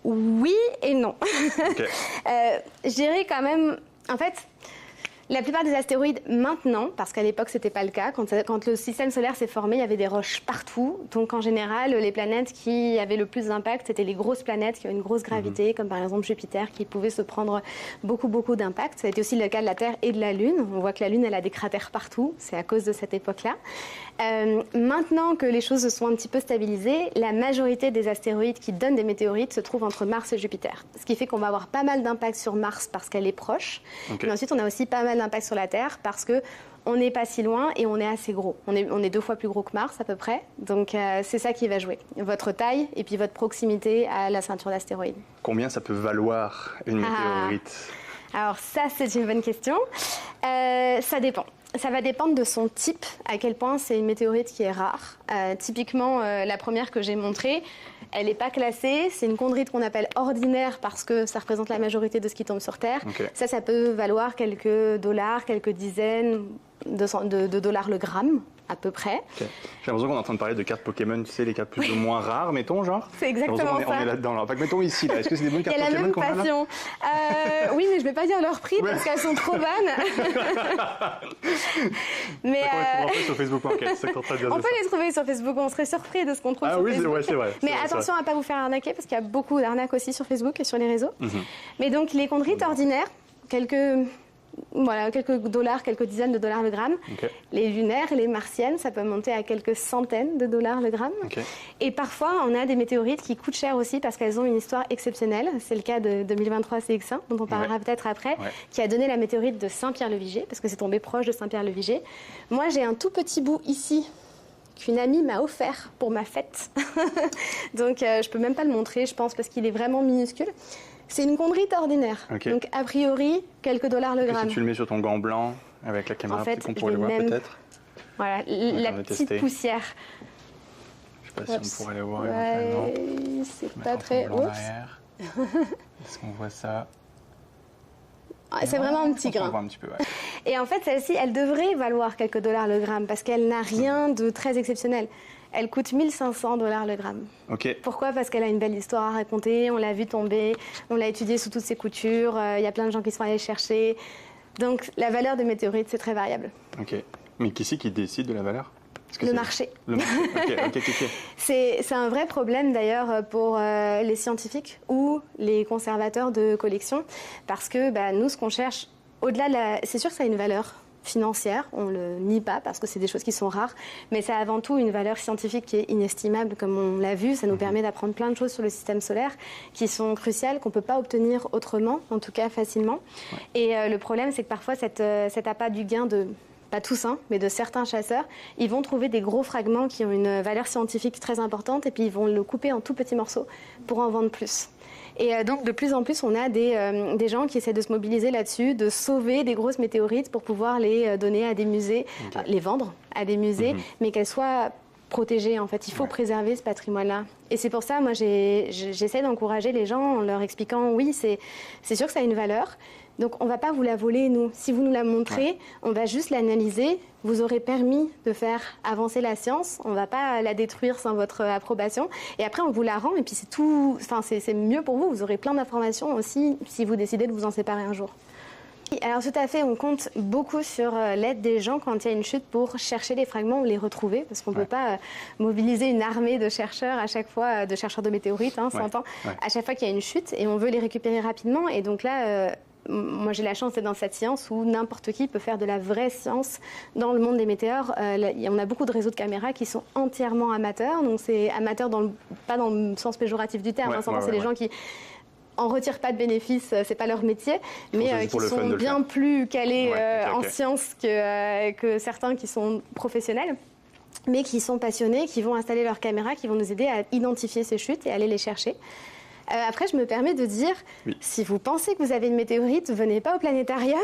Oui et non. Okay. Je dirais quand même... En fait... La plupart des astéroïdes maintenant, parce qu'à l'époque c'était pas le cas, quand le système solaire s'est formé, il y avait des roches partout. Donc en général, les planètes qui avaient le plus d'impact, c'était les grosses planètes qui ont une grosse gravité, comme par exemple Jupiter, qui pouvait se prendre beaucoup d'impact. Ça a été aussi le cas de la Terre et de la Lune. On voit que la Lune, elle a des cratères partout. C'est à cause de cette époque-là. Maintenant que les choses se sont un petit peu stabilisées, la majorité des astéroïdes qui donnent des météorites se trouvent entre Mars et Jupiter. Ce qui fait qu'on va avoir pas mal d'impact sur Mars parce qu'elle est proche. Okay. Mais ensuite, on a aussi pas mal d'impact sur la Terre parce qu'on n'est pas si loin et on est assez gros. On est 2 fois plus gros que Mars à peu près. Donc c'est ça qui va jouer. Votre taille et puis votre proximité à la ceinture d'astéroïdes. Combien ça peut valoir une météorite? Alors ça, c'est une bonne question. Ça dépend. Ça va dépendre de son type, à quel point c'est une météorite qui est rare. Typiquement, la première que j'ai montrée, elle n'est pas classée. C'est une chondrite qu'on appelle ordinaire parce que ça représente la majorité de ce qui tombe sur Terre. Okay. Ça peut valoir quelques dollars, quelques dizaines de dollars le gramme, à peu près. Okay. J'ai l'impression qu'on est en train de parler de cartes Pokémon, tu sais, les cartes plus ou moins rares, mettons, genre. C'est exactement ça. On est là-dedans, là. Enfin, mettons ici, là. Est-ce que c'est des bonnes cartes Pokémon qu'on a là? Il y a la même passion. Oui, mais je ne vais pas dire leur prix parce qu'elles sont trop bonnes. Mais on les trouve sur Facebook Market, c'est qu'on train de dire on peut les trouver sur Facebook, on serait surpris de ce qu'on trouve sur Facebook. Oui, c'est vrai. Mais attention à ne pas vous faire arnaquer parce qu'il y a beaucoup d'arnaques aussi sur Facebook et sur les réseaux. Mais donc, les chondrites ordinaires, quelques dollars, quelques dizaines de dollars le gramme. Okay. Les lunaires et les martiennes, ça peut monter à quelques centaines de dollars le gramme. Okay. Et parfois, on a des météorites qui coûtent cher aussi parce qu'elles ont une histoire exceptionnelle. C'est le cas de 2023 CX1, dont on parlera peut-être après, qui a donné la météorite de Saint-Pierre-le-Vigier, parce que c'est tombé proche de Saint-Pierre-le-Vigier. Moi, j'ai un tout petit bout ici qu'une amie m'a offert pour ma fête. Donc, je peux même pas le montrer, je pense, parce qu'il est vraiment minuscule. C'est une chondrite ordinaire. Okay. Donc, a priori, quelques dollars le gramme. Si tu le mets sur ton gant blanc, avec la caméra, on pourrait le voir peut-être. Voilà, la petite poussière. Je ne sais pas si on pourrait le voir éventuellement. C'est pas très... Oups. Est-ce qu'on voit ça? C'est vraiment un petit grain. On voit un petit peu, Et en fait, celle-ci, elle devrait valoir quelques dollars le gramme parce qu'elle n'a rien de très exceptionnel. Elle coûte 1500 $ le gramme. Okay. Pourquoi? Parce qu'elle a une belle histoire à raconter, on l'a vue tomber, on l'a étudiée sous toutes ses coutures, il y a plein de gens qui sont allés chercher. Donc la valeur des météorites, c'est très variable. Ok. Mais qui c'est qui décide de la valeur? Le marché. Ok. C'est un vrai problème d'ailleurs pour les scientifiques ou les conservateurs de collections, parce que nous, ce qu'on cherche, au-delà de c'est sûr que ça a une valeur financière, on ne le nie pas parce que c'est des choses qui sont rares, mais ça a avant tout une valeur scientifique qui est inestimable, comme on l'a vu. Ça nous permet d'apprendre plein de choses sur le système solaire qui sont cruciales, qu'on ne peut pas obtenir autrement, en tout cas facilement. Ouais. Et le problème, c'est que parfois cet appât du gain de... pas tous, mais de certains chasseurs, ils vont trouver des gros fragments qui ont une valeur scientifique très importante et puis ils vont le couper en tout petits morceaux pour en vendre plus. Et donc, de plus en plus, on a des gens qui essaient de se mobiliser là-dessus, de sauver des grosses météorites pour pouvoir les donner à des musées, les vendre à des musées, mais qu'elles soient protégées. En fait, il faut préserver ce patrimoine-là. Et c'est pour ça, moi, j'essaie d'encourager les gens en leur expliquant, oui, c'est sûr que ça a une valeur. Donc, on ne va pas vous la voler, nous. Si vous nous la montrez, on va juste l'analyser. Vous aurez permis de faire avancer la science. On ne va pas la détruire sans votre approbation. Et après, on vous la rend. Et puis, c'est tout. Enfin, c'est mieux pour vous. Vous aurez plein d'informations aussi si vous décidez de vous en séparer un jour. Alors, tout à fait. On compte beaucoup sur l'aide des gens quand il y a une chute pour chercher les fragments ou les retrouver. Parce qu'on ne peut pas mobiliser une armée de chercheurs à chaque fois, de chercheurs de météorites, s'entend, à chaque fois qu'il y a une chute. Et on veut les récupérer rapidement. Et donc là... moi, j'ai la chance d'être dans cette science où n'importe qui peut faire de la vraie science dans le monde des météores. On a beaucoup de réseaux de caméras qui sont entièrement amateurs. Donc, c'est amateur pas dans le sens péjoratif du terme. C'est des gens qui en retirent pas de bénéfices, c'est pas leur métier, mais qui sont bien plus calés en science que certains qui sont professionnels, mais qui sont passionnés, qui vont installer leurs caméras, qui vont nous aider à identifier ces chutes et aller les chercher. Après, je me permets de dire, si vous pensez que vous avez une météorite, venez pas au planétarium,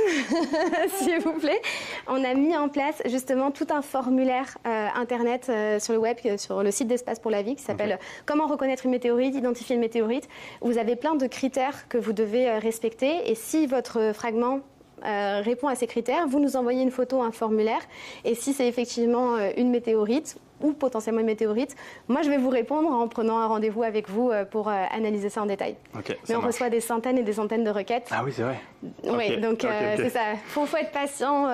s'il vous plaît. On a mis en place justement tout un formulaire internet sur le web, sur le site d'Espace pour la Vie, qui s'appelle Comment reconnaître une météorite, identifier une météorite. Vous avez plein de critères que vous devez respecter, et si votre fragment répond à ces critères, vous nous envoyez une photo, un formulaire, et si c'est effectivement une météorite ou potentiellement une météorite, moi je vais vous répondre en prenant un rendez-vous avec vous pour analyser ça en détail. Mais on reçoit des centaines et des centaines de requêtes. Ah oui, c'est vrai. Oui, donc c'est ça. Faut être patient,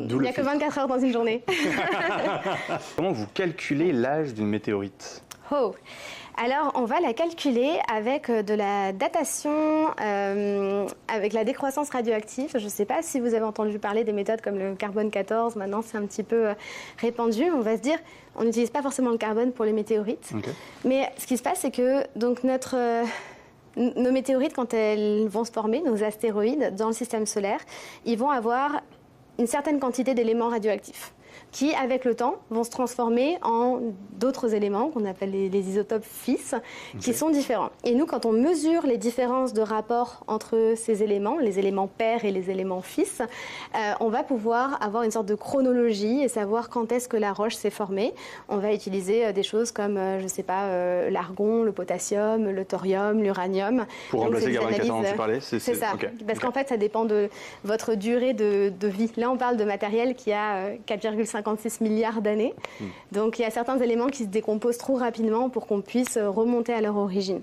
il n'y a que 24 heures dans une journée. Comment vous calculez l'âge d'une météorite ? Alors, on va la calculer avec de la datation, avec la décroissance radioactive. Je ne sais pas si vous avez entendu parler des méthodes comme le carbone 14. Maintenant, c'est un petit peu répandu. On va se dire, on n'utilise pas forcément le carbone pour les météorites. Mais ce qui se passe, c'est que donc, nos météorites, quand elles vont se former, nos astéroïdes, dans le système solaire, ils vont avoir une certaine quantité d'éléments radioactifs qui, avec le temps, vont se transformer en d'autres éléments qu'on appelle les isotopes fils, qui sont différents. Et nous, quand on mesure les différences de rapport entre ces éléments, les éléments pairs et les éléments fils, on va pouvoir avoir une sorte de chronologie et savoir quand est-ce que la roche s'est formée. On va utiliser des choses comme, je ne sais pas, l'argon, le potassium, le thorium, l'uranium. Pour remplacer le carbone 14 dont tu parlais, c'est ça. Parce qu'en fait, ça dépend de votre durée de vie. Là, on parle de matériel qui a 4,56 milliards d'années. Donc, il y a certains éléments qui se décomposent trop rapidement pour qu'on puisse remonter à leur origine.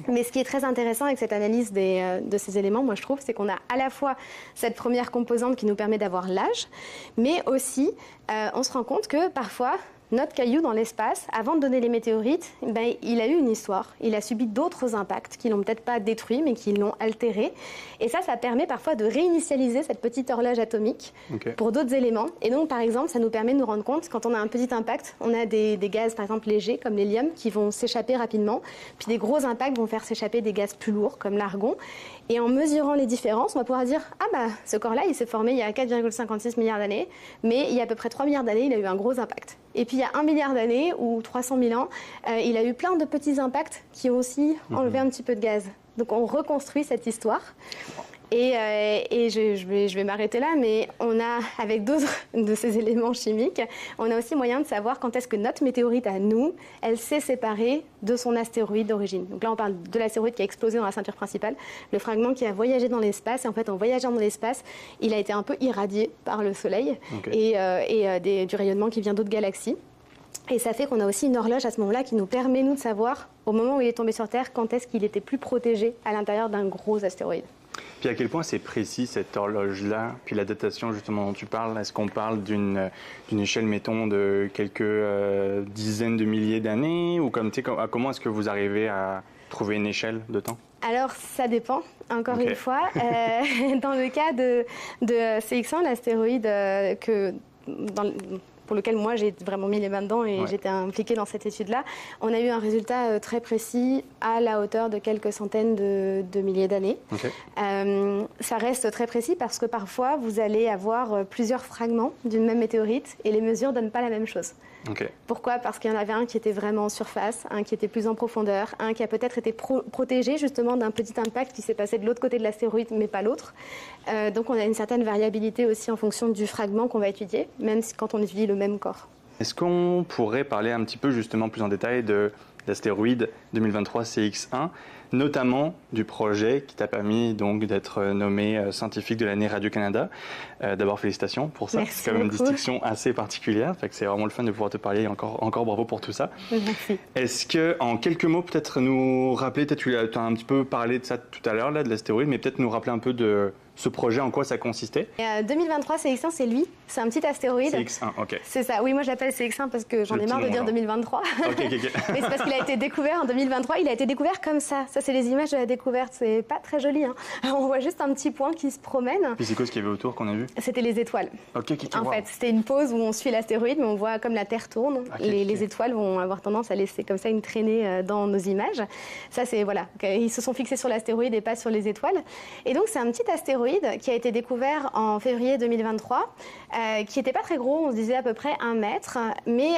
Mais ce qui est très intéressant avec cette analyse de ces éléments, moi je trouve, c'est qu'on a à la fois cette première composante qui nous permet d'avoir l'âge, mais aussi on se rend compte que parfois notre caillou dans l'espace, avant de donner les météorites, il a eu une histoire. Il a subi d'autres impacts qui l'ont peut-être pas détruit, mais qui l'ont altéré. Et ça permet parfois de réinitialiser cette petite horloge atomique pour d'autres éléments. Et donc, par exemple, ça nous permet de nous rendre compte, quand on a un petit impact, on a des gaz, par exemple, légers, comme l'hélium, qui vont s'échapper rapidement. Puis des gros impacts vont faire s'échapper des gaz plus lourds, comme l'argon. Et en mesurant les différences, on va pouvoir dire « Ah bah, ce corps-là, il s'est formé il y a 4,56 milliards d'années, mais il y a à peu près 3 milliards d'années, il a eu un gros impact. » Et puis il y a 1 milliard d'années, ou 300 000 ans, il a eu plein de petits impacts qui ont aussi enlevé un petit peu de gaz. Donc on reconstruit cette histoire. Et je vais m'arrêter là, mais on a, avec d'autres de ces éléments chimiques, on a aussi moyen de savoir quand est-ce que notre météorite à nous, elle s'est séparée de son astéroïde d'origine. Donc là, on parle de l'astéroïde qui a explosé dans la ceinture principale, le fragment qui a voyagé dans l'espace. Et en fait, en voyageant dans l'espace, il a été un peu irradié par le Soleil et du rayonnement qui vient d'autres galaxies. Et ça fait qu'on a aussi une horloge à ce moment-là qui nous permet, nous, de savoir, au moment où il est tombé sur Terre, quand est-ce qu'il était plus protégé à l'intérieur d'un gros astéroïde. Puis à quel point c'est précis cette horloge-là? Puis la datation justement dont tu parles, est-ce qu'on parle d'une échelle, mettons, de quelques dizaines de milliers d'années? Ou comment est-ce que vous arrivez à trouver une échelle de temps? Alors, ça dépend, encore une fois. Dans le cas de CX1, l'astéroïde pour lequel moi j'ai vraiment mis les mains dedans et j'étais impliquée dans cette étude-là, on a eu un résultat très précis à la hauteur de quelques centaines de milliers d'années. Okay. Ça reste très précis parce que parfois vous allez avoir plusieurs fragments d'une même météorite et les mesures ne donnent pas la même chose. Okay. Pourquoi? Parce qu'il y en avait un qui était vraiment en surface, un qui était plus en profondeur, un qui a peut-être été protégé justement d'un petit impact qui s'est passé de l'autre côté de l'astéroïde mais pas l'autre. Donc on a une certaine variabilité aussi en fonction du fragment qu'on va étudier, même quand on étudie le même corps. Est-ce qu'on pourrait parler un petit peu justement plus en détail de l'astéroïde 2023 CX1, notamment du projet qui t'a permis donc d'être nommé scientifique de l'année Radio-Canada. D'abord, félicitations pour ça. C'est quand même une distinction assez particulière. Fait que c'est vraiment le fun de pouvoir te parler. Encore bravo pour tout ça. Merci. Est-ce que, en quelques mots, peut-être nous rappeler, peut-être tu as un petit peu parlé de ça tout à l'heure, là, de l'astéroïde, mais peut-être nous rappeler un peu de ce projet, en quoi ça consistait? 2023 CX1, c'est lui. C'est un petit astéroïde. CX1, ok. C'est ça. Oui, moi je l'appelle CX1 parce que j'en ai marre de dire 2023. Ok. Mais c'est parce qu'il a été découvert en 2023. Il a été découvert comme ça. Ça, c'est les images de la découverte. C'est pas très joli. Hein. On voit juste un petit point qui se promène. Puis c'est quoi ce qu'il y avait autour qu'on a vu? C'était les étoiles. Ok. En fait, c'était une pause où on suit l'astéroïde, mais on voit comme la Terre tourne. Les étoiles vont avoir tendance à laisser comme ça une traînée dans nos images. Ça, c'est voilà. Ils se sont fixés sur l'astéroïde et pas sur les étoiles. Et donc, c'est un petit astéroïde qui a été découvert en février 2023, qui n'était pas très gros, on se disait à peu près 1 mètre, mais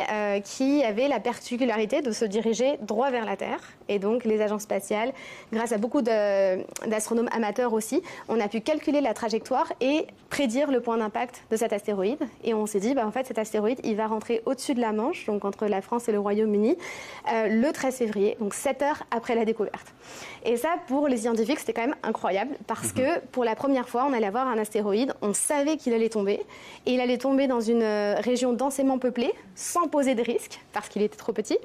qui avait la particularité de se diriger droit vers la Terre. Et donc, les agences spatiales, grâce à beaucoup d'astronomes amateurs aussi, on a pu calculer la trajectoire et prédire le point d'impact de cet astéroïde. Et on s'est dit, en fait, cet astéroïde, il va rentrer au-dessus de la Manche, donc entre la France et le Royaume-Uni, le 13 février, donc 7 heures après la découverte. Et ça, pour les scientifiques, c'était quand même incroyable, parce que pour la première fois, on allait avoir un astéroïde, on savait qu'il allait tomber, et il allait tomber dans une région densément peuplée, sans poser de risque, parce qu'il était trop petit,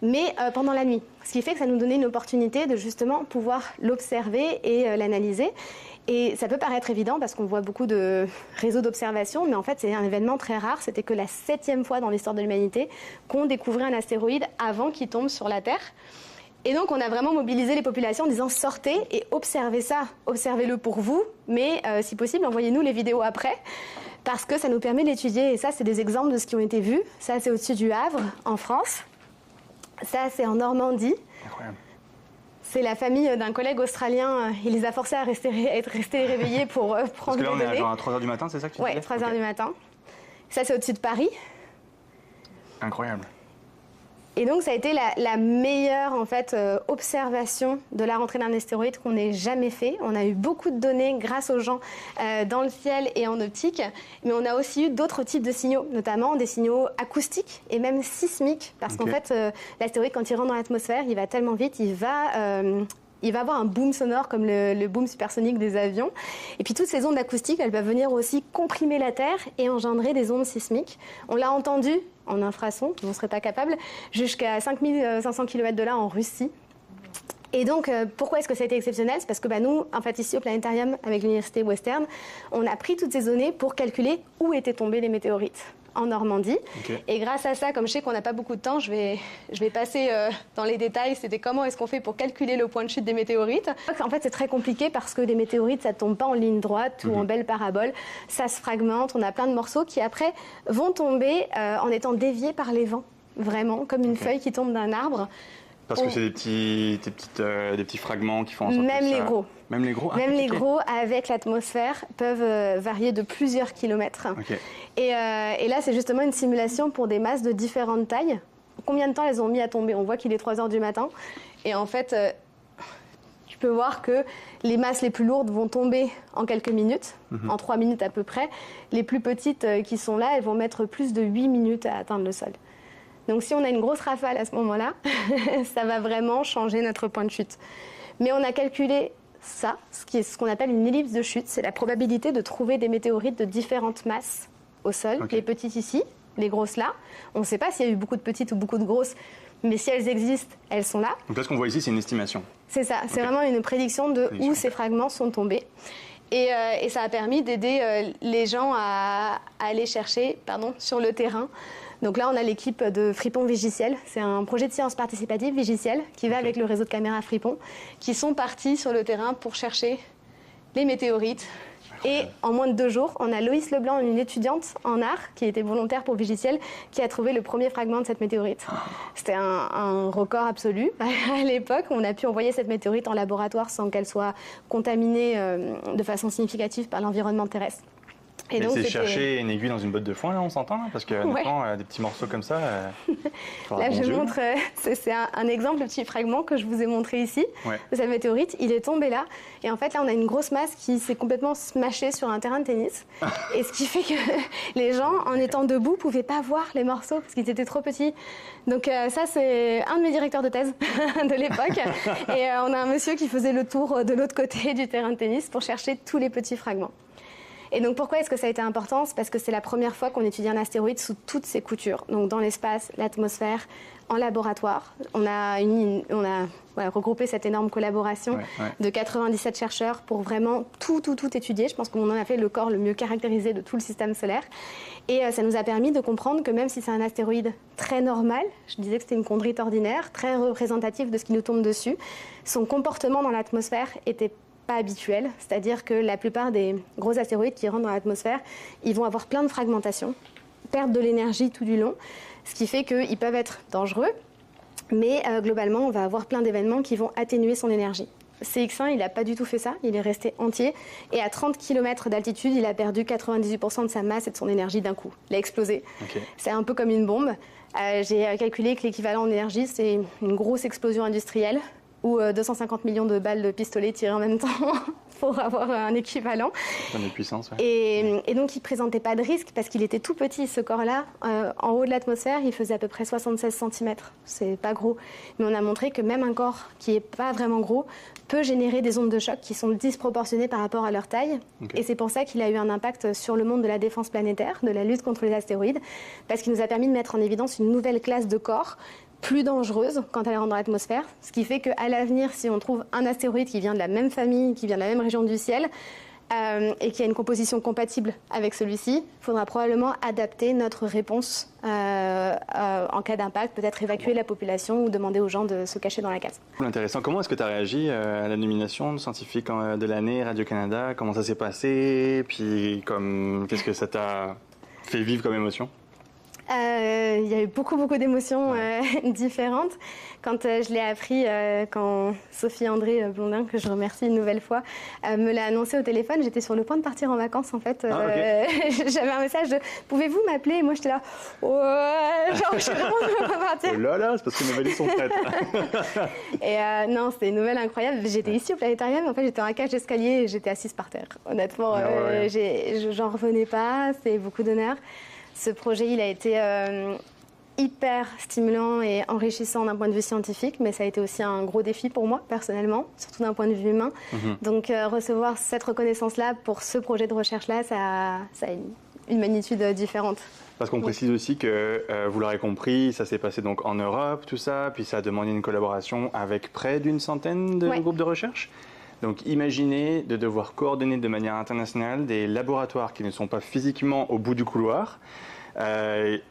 mais pendant la nuit. Ce qui fait que ça nous donnait une opportunité de justement pouvoir l'observer et l'analyser. Et ça peut paraître évident parce qu'on voit beaucoup de réseaux d'observation, mais en fait c'est un événement très rare. C'était que la 7e fois dans l'histoire de l'humanité qu'on découvrait un astéroïde avant qu'il tombe sur la Terre. Et donc on a vraiment mobilisé les populations en disant sortez et observez ça, observez-le pour vous, mais si possible envoyez-nous les vidéos après. Parce que ça nous permet d'étudier, et ça c'est des exemples de ce qui ont été vus. Ça c'est au-dessus du Havre, en France. Ça c'est en Normandie. Incroyable. C'est la famille d'un collègue australien, il les a forcés à rester réveillés pour prendre les données. Parce que là on est genre à 3h du matin, c'est ça que tu disais? Oui, 3h du matin. Ça c'est au-dessus de Paris. Incroyable. Et donc ça a été la meilleure en fait, observation de la rentrée d'un astéroïde qu'on ait jamais fait. On a eu beaucoup de données grâce aux gens dans le ciel et en optique, mais on a aussi eu d'autres types de signaux, notamment des signaux acoustiques et même sismiques, parce qu'en fait l'astéroïde quand il rentre dans l'atmosphère, il va tellement vite, il va avoir un boom sonore comme le boom supersonique des avions. Et puis toutes ces ondes acoustiques, elles peuvent venir aussi comprimer la Terre et engendrer des ondes sismiques. On l'a entendu en infrason, on ne serait pas capable, jusqu'à 5500 km de là en Russie. Et donc, pourquoi est-ce que ça a été exceptionnel? C'est parce que nous, en fait, ici au planétarium, avec l'Université Western, on a pris toutes ces données pour calculer où étaient tombées les météorites en Normandie. Et grâce à ça, comme je sais qu'on n'a pas beaucoup de temps, je vais passer dans les détails. C'était comment est-ce qu'on fait pour calculer le point de chute des météorites. En fait, c'est très compliqué parce que les météorites, ça ne tombe pas en ligne droite ou en belle parabole. Ça se fragmente. On a plein de morceaux qui, après, vont tomber en étant déviés par les vents. Vraiment, comme une feuille qui tombe d'un arbre. Parce que c'est des petits fragments qui font en sorte Même que les ça... gros. Même les gros? Même les gros, avec l'atmosphère, peuvent varier de plusieurs kilomètres. Et là, c'est justement une simulation pour des masses de différentes tailles. Combien de temps elles ont mis à tomber? On voit qu'il est 3h du matin. Et en fait, tu peux voir que les masses les plus lourdes vont tomber en quelques minutes, en 3 minutes à peu près. Les plus petites qui sont là, elles vont mettre plus de 8 minutes à atteindre le sol. Donc si on a une grosse rafale à ce moment-là, ça va vraiment changer notre point de chute. Mais on a calculé ça, ce qu'on appelle une ellipse de chute. C'est la probabilité de trouver des météorites de différentes masses au sol. Les petites ici, les grosses là. On ne sait pas s'il y a eu beaucoup de petites ou beaucoup de grosses, mais si elles existent, elles sont là. Donc là, ce qu'on voit ici, c'est une estimation. C'est ça, c'est vraiment une prédiction de où ces fragments sont tombés. Et ça a permis d'aider les gens à aller chercher sur le terrain. Donc là, on a l'équipe de Fripon Vigiciel. C'est un projet de science participative Vigiciel qui va avec le réseau de caméras Fripon, qui sont partis sur le terrain pour chercher les météorites. Et en moins de 2 jours, on a Loïs Leblanc, une étudiante en art qui était volontaire pour Vigiciel, qui a trouvé le premier fragment de cette météorite. C'était un record absolu. À l'époque, on a pu envoyer cette météorite en laboratoire sans qu'elle soit contaminée de façon significative par l'environnement terrestre. Et donc, c'est chercher une aiguille dans une botte de foin, là, on s'entend, là, parce que des petits morceaux comme ça. Là, je montre, c'est un exemple, le petit fragment que je vous ai montré ici, de cette météorite. Il est tombé là. Et en fait, là, on a une grosse masse qui s'est complètement smashée sur un terrain de tennis. Et ce qui fait que les gens, en étant debout, ne pouvaient pas voir les morceaux parce qu'ils étaient trop petits. Donc ça, c'est un de mes directeurs de thèse de l'époque. Et on a un monsieur qui faisait le tour de l'autre côté du terrain de tennis pour chercher tous les petits fragments. Et donc pourquoi est-ce que ça a été important? C'est parce que c'est la première fois qu'on étudie un astéroïde sous toutes ses coutures. Donc dans l'espace, l'atmosphère, en laboratoire. On a regroupé cette énorme collaboration de 97 chercheurs pour vraiment tout étudier. Je pense qu'on en a fait le corps le mieux caractérisé de tout le système solaire. Et ça nous a permis de comprendre que même si c'est un astéroïde très normal, je disais que c'était une chondrite ordinaire, très représentatif de ce qui nous tombe dessus, son comportement dans l'atmosphère était pas habituel, c'est-à-dire que la plupart des gros astéroïdes qui rentrent dans l'atmosphère, ils vont avoir plein de fragmentation, perdre de l'énergie tout du long, ce qui fait qu'ils peuvent être dangereux, mais globalement, on va avoir plein d'événements qui vont atténuer son énergie. CX-1, il n'a pas du tout fait ça, il est resté entier, et à 30 km d'altitude, il a perdu 98% de sa masse et de son énergie d'un coup. Il a explosé. C'est un peu comme une bombe. J'ai calculé que l'équivalent en énergie, c'est une grosse explosion industrielle, ou 250 millions de balles de pistolet tirées en même temps pour avoir un équivalent. De puissance, et donc, il ne présentait pas de risque parce qu'il était tout petit, ce corps-là. En haut de l'atmosphère, il faisait à peu près 76 cm. C'est pas gros. Mais on a montré que même un corps qui n'est pas vraiment gros peut générer des ondes de choc qui sont disproportionnées par rapport à leur taille. Et c'est pour ça qu'il a eu un impact sur le monde de la défense planétaire, de la lutte contre les astéroïdes, parce qu'il nous a permis de mettre en évidence une nouvelle classe de corps plus dangereuse quand elle rentre dans l'atmosphère, ce qui fait qu'à l'avenir, si on trouve un astéroïde qui vient de la même famille, qui vient de la même région du ciel, et qui a une composition compatible avec celui-ci, il faudra probablement adapter notre réponse en cas d'impact, peut-être évacuer la population ou demander aux gens de se cacher dans la case. Intéressant. Comment est-ce que tu as réagi à la nomination de scientifique de l'année Radio-Canada? Comment ça s'est passé? Puis qu'est-ce que ça t'a fait vivre comme émotion? Il y a eu beaucoup d'émotions différentes. Quand je l'ai appris, quand Sophie André Blondin, que je remercie une nouvelle fois, me l'a annoncé au téléphone, j'étais sur le point de partir en vacances en fait. J'avais un message de « Pouvez-vous m'appeler ?» Et moi j'étais là « Ouais, genre je sais vraiment je vais pas partir. » Oh là là, c'est parce que mes valises sont prêtes. Et non, c'était une nouvelle incroyable. J'étais ici au planétarium, en fait j'étais dans la cage d'escalier et j'étais assise par terre. Honnêtement, j'en revenais pas, c'est beaucoup d'honneur. Ce projet, il a été hyper stimulant et enrichissant d'un point de vue scientifique, mais ça a été aussi un gros défi pour moi, personnellement, surtout d'un point de vue humain. Donc, recevoir cette reconnaissance-là pour ce projet de recherche-là, ça a une magnitude différente. Parce qu'on précise aussi que, vous l'aurez compris, ça s'est passé donc en Europe, tout ça, puis ça a demandé une collaboration avec près d'une centaine de groupes de recherche. Donc imaginez de devoir coordonner de manière internationale des laboratoires qui ne sont pas physiquement au bout du couloir.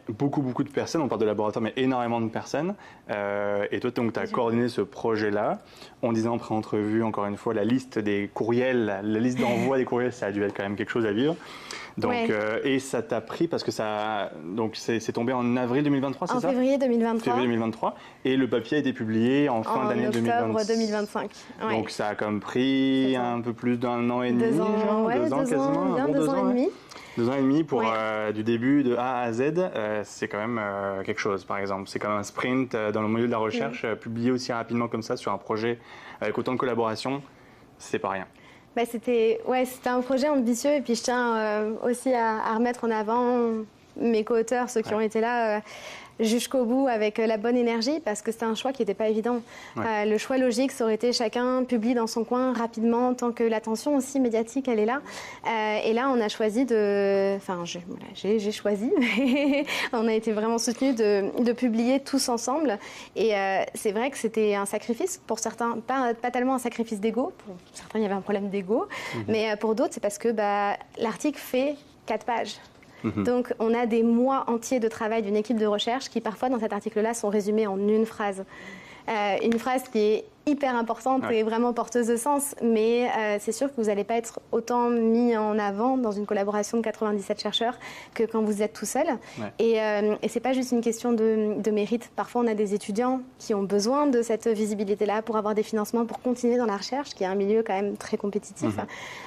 Beaucoup de personnes, on parle de laboratoires, mais énormément de personnes. Et toi, donc, tu as coordonné ce projet-là. On disait en pré-entrevue, encore une fois, la liste des courriels, la liste d'envoi des courriels, ça a dû être quand même quelque chose à vivre. Donc, et ça t'a pris parce que c'est tombé en avril 2023, c'est ça? En février 2023. Février 2023. Et le papier a été publié en fin d'année 2025. Ouais. Donc ça a comme pris un peu plus d'1 an et demi. 2 ans, deux ans quasiment. Bien 2 ans et demi. 2 ans et demi pour du début de A à Z, c'est quand même quelque chose, par exemple. C'est quand même un sprint dans le milieu de la recherche, publié aussi rapidement comme ça sur un projet avec autant de collaboration, c'est pas rien. C'était un projet ambitieux et puis je tiens aussi à remettre en avant mes co-auteurs, ceux qui ont été là. jusqu'au bout avec la bonne énergie parce que c'était un choix qui n'était pas évident. Ouais. Le choix logique, ça aurait été chacun publie dans son coin rapidement tant que l'attention aussi médiatique, elle est là. Et là, on a choisi de... Enfin, j'ai choisi. On a été vraiment soutenus de publier tous ensemble. Et c'est vrai que c'était un sacrifice pour certains, pas tellement un sacrifice d'ego. Pour certains, il y avait un problème d'ego. Mais pour d'autres, c'est parce que l'article fait 4 pages. Donc, on a des mois entiers de travail d'une équipe de recherche qui, parfois, dans cet article-là, sont résumés en une phrase. Une phrase qui est hyper importante et vraiment porteuse de sens, mais c'est sûr que vous n'allez pas être autant mis en avant dans une collaboration de 97 chercheurs que quand vous êtes tout seul. Ouais. Et c'est pas juste une question de mérite. Parfois, on a des étudiants qui ont besoin de cette visibilité-là pour avoir des financements pour continuer dans la recherche, qui est un milieu quand même très compétitif.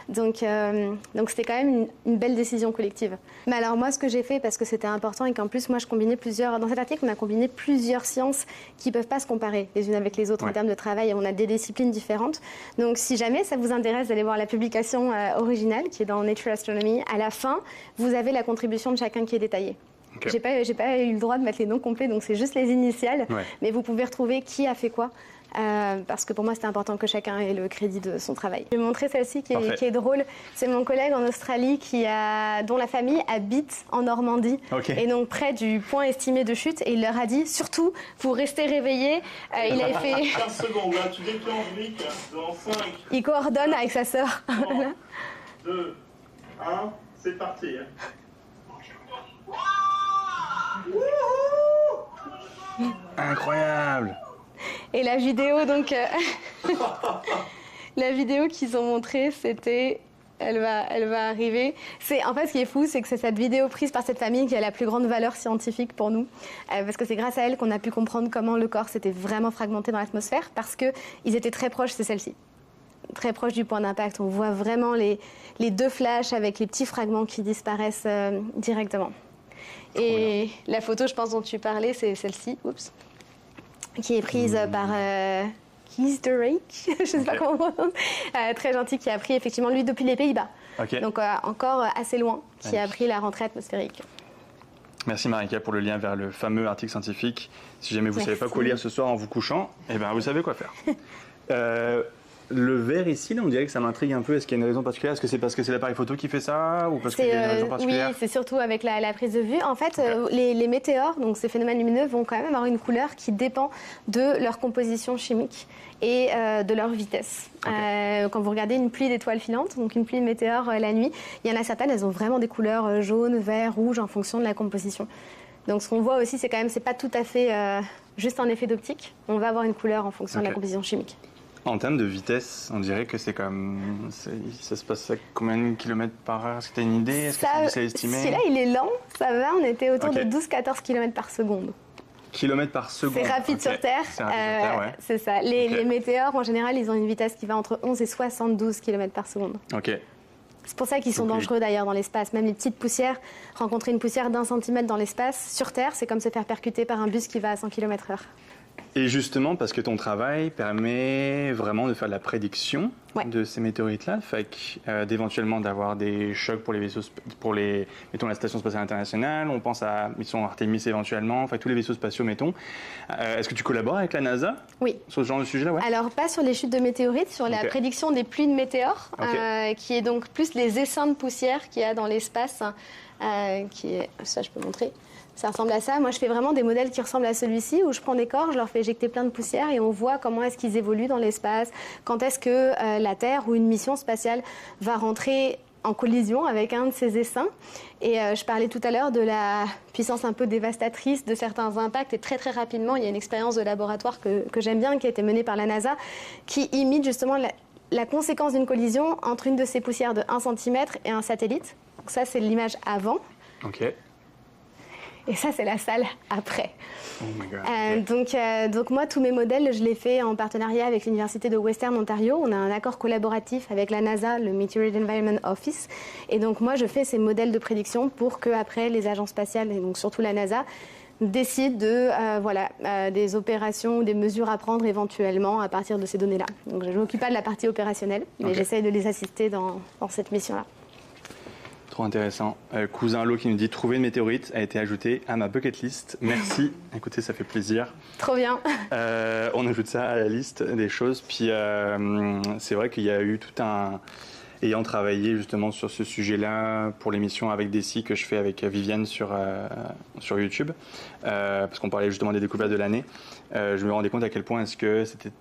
Donc c'était quand même une belle décision collective. Mais alors moi, ce que j'ai fait, parce que c'était important et qu'en plus, moi, je combinais dans cet article, on a combiné plusieurs sciences qui ne peuvent pas se comparer les unes avec les autres en termes de travail. On a des disciplines différentes. Donc, si jamais ça vous intéresse d'aller voir la publication originale qui est dans Nature Astronomy, à la fin, vous avez la contribution de chacun qui est détaillée. Okay. J'ai pas eu le droit de mettre les noms complets, donc c'est juste les initiales. Mais vous pouvez retrouver qui a fait quoi. Parce que pour moi, c'était important que chacun ait le crédit de son travail. Je vais montrer celle-ci qui est drôle. C'est mon collègue en Australie dont la famille habite en Normandie et donc près du point estimé de chute. Et il leur a dit, surtout, vous restez réveillés. Il a fait... 15 secondes, là, tu déclenches vite dans 5. Il coordonne avec sa sœur. 3, 2, 1, c'est parti. Incroyable. Et la vidéo, donc, la vidéo qu'ils ont montrée, c'était, elle va arriver. En fait, ce qui est fou, c'est que c'est cette vidéo prise par cette famille qui a la plus grande valeur scientifique pour nous, parce que c'est grâce à elle qu'on a pu comprendre comment le corps s'était vraiment fragmenté dans l'atmosphère, parce qu'ils étaient très proches, c'est celle-ci, très proche du point d'impact. On voit vraiment les deux flashs avec les petits fragments qui disparaissent directement. Et la photo, je pense, dont tu parlais, c'est celle-ci. Oups. Qui est prise par Kees de Rijk, je ne sais pas comment on prononce, très gentil, qui a pris effectivement lui depuis les Pays-Bas. Donc encore assez loin, qui a pris la rentrée atmosphérique. Merci Marika pour le lien vers le fameux article scientifique. Si jamais vous ne savez pas quoi lire ce soir en vous couchant, eh ben, vous savez quoi faire. Le vert ici, là, on dirait que ça m'intrigue un peu. Est-ce qu'il y a une raison particulière? Est-ce que c'est parce que c'est l'appareil photo qui fait ça ou parce qu'il y a une raison particulière? Oui, c'est surtout avec la prise de vue. En fait, les météores, donc ces phénomènes lumineux, vont quand même avoir une couleur qui dépend de leur composition chimique et de leur vitesse. Quand vous regardez une pluie d'étoiles filantes, donc une pluie de météores la nuit, il y en a certaines, elles ont vraiment des couleurs jaune, vert, rouge en fonction de la composition. Donc ce qu'on voit aussi, c'est quand même, c'est pas tout à fait juste un effet d'optique. On va avoir une couleur en fonction de la composition chimique. En termes de vitesse, on dirait que c'est comme... Ça se passe à combien de kilomètres par heure? Est-ce que tu as une idée? Est-ce que c'est difficile à estimer? Celui-là, il est lent, ça va. On était autour de 12-14 km par seconde. Kilomètres par seconde? C'est rapide sur Terre. C'est rapide sur Terre, ouais. C'est ça. Les météores, en général, ils ont une vitesse qui va entre 11 et 72 km par seconde. C'est pour ça qu'ils sont dangereux d'ailleurs dans l'espace. Même les petites poussières, rencontrer une poussière d'1 centimètre dans l'espace, sur Terre, c'est comme se faire percuter par un bus qui va à 100 km/h. Et justement, parce que ton travail permet vraiment de faire de la prédiction de ces météorites-là, fait d'éventuellement d'avoir des chocs pour les vaisseaux, mettons la Station spatiale internationale, on pense à mission Artemis éventuellement, tous les vaisseaux spatiaux, mettons. Est-ce que tu collabores avec la NASA sur ce genre de sujet-là? Alors, pas sur les chutes de météorites, sur la prédiction des pluies de météores, qui est donc plus les essaims de poussière qu'il y a dans l'espace, ça je peux montrer. Ça ressemble à ça. Moi, je fais vraiment des modèles qui ressemblent à celui-ci, où je prends des corps, je leur fais éjecter plein de poussière et on voit comment est-ce qu'ils évoluent dans l'espace, quand est-ce que la Terre ou une mission spatiale va rentrer en collision avec un de ces essaims. Et je parlais tout à l'heure de la puissance un peu dévastatrice de certains impacts. Et très, très rapidement, il y a une expérience de laboratoire que j'aime bien, qui a été menée par la NASA, qui imite justement la conséquence d'une collision entre une de ces poussières de 1 cm et un satellite. Donc ça, c'est l'image avant. Et ça, c'est la salle après. Oh my God. Donc moi, tous mes modèles, je les fais en partenariat avec l'Université de Western Ontario. On a un accord collaboratif avec la NASA, le Meteorite Environment Office. Et donc moi, je fais ces modèles de prédiction pour qu'après, les agences spatiales, et donc surtout la NASA, décident de, des opérations ou des mesures à prendre éventuellement à partir de ces données-là. Donc je ne m'occupe pas de la partie opérationnelle, mais j'essaye de les assister dans cette mission-là. Trop intéressant. Cousin Lo qui nous dit « Trouver une météorite a été ajouté à ma bucket list. Merci. » Écoutez, ça fait plaisir. Trop bien. On ajoute ça à la liste des choses. Puis c'est vrai qu'il y a eu tout un... Ayant travaillé justement sur ce sujet-là pour l'émission Avec Desi que je fais avec Viviane sur YouTube, parce qu'on parlait justement des découvertes de l'année, je me rendais compte à quel point il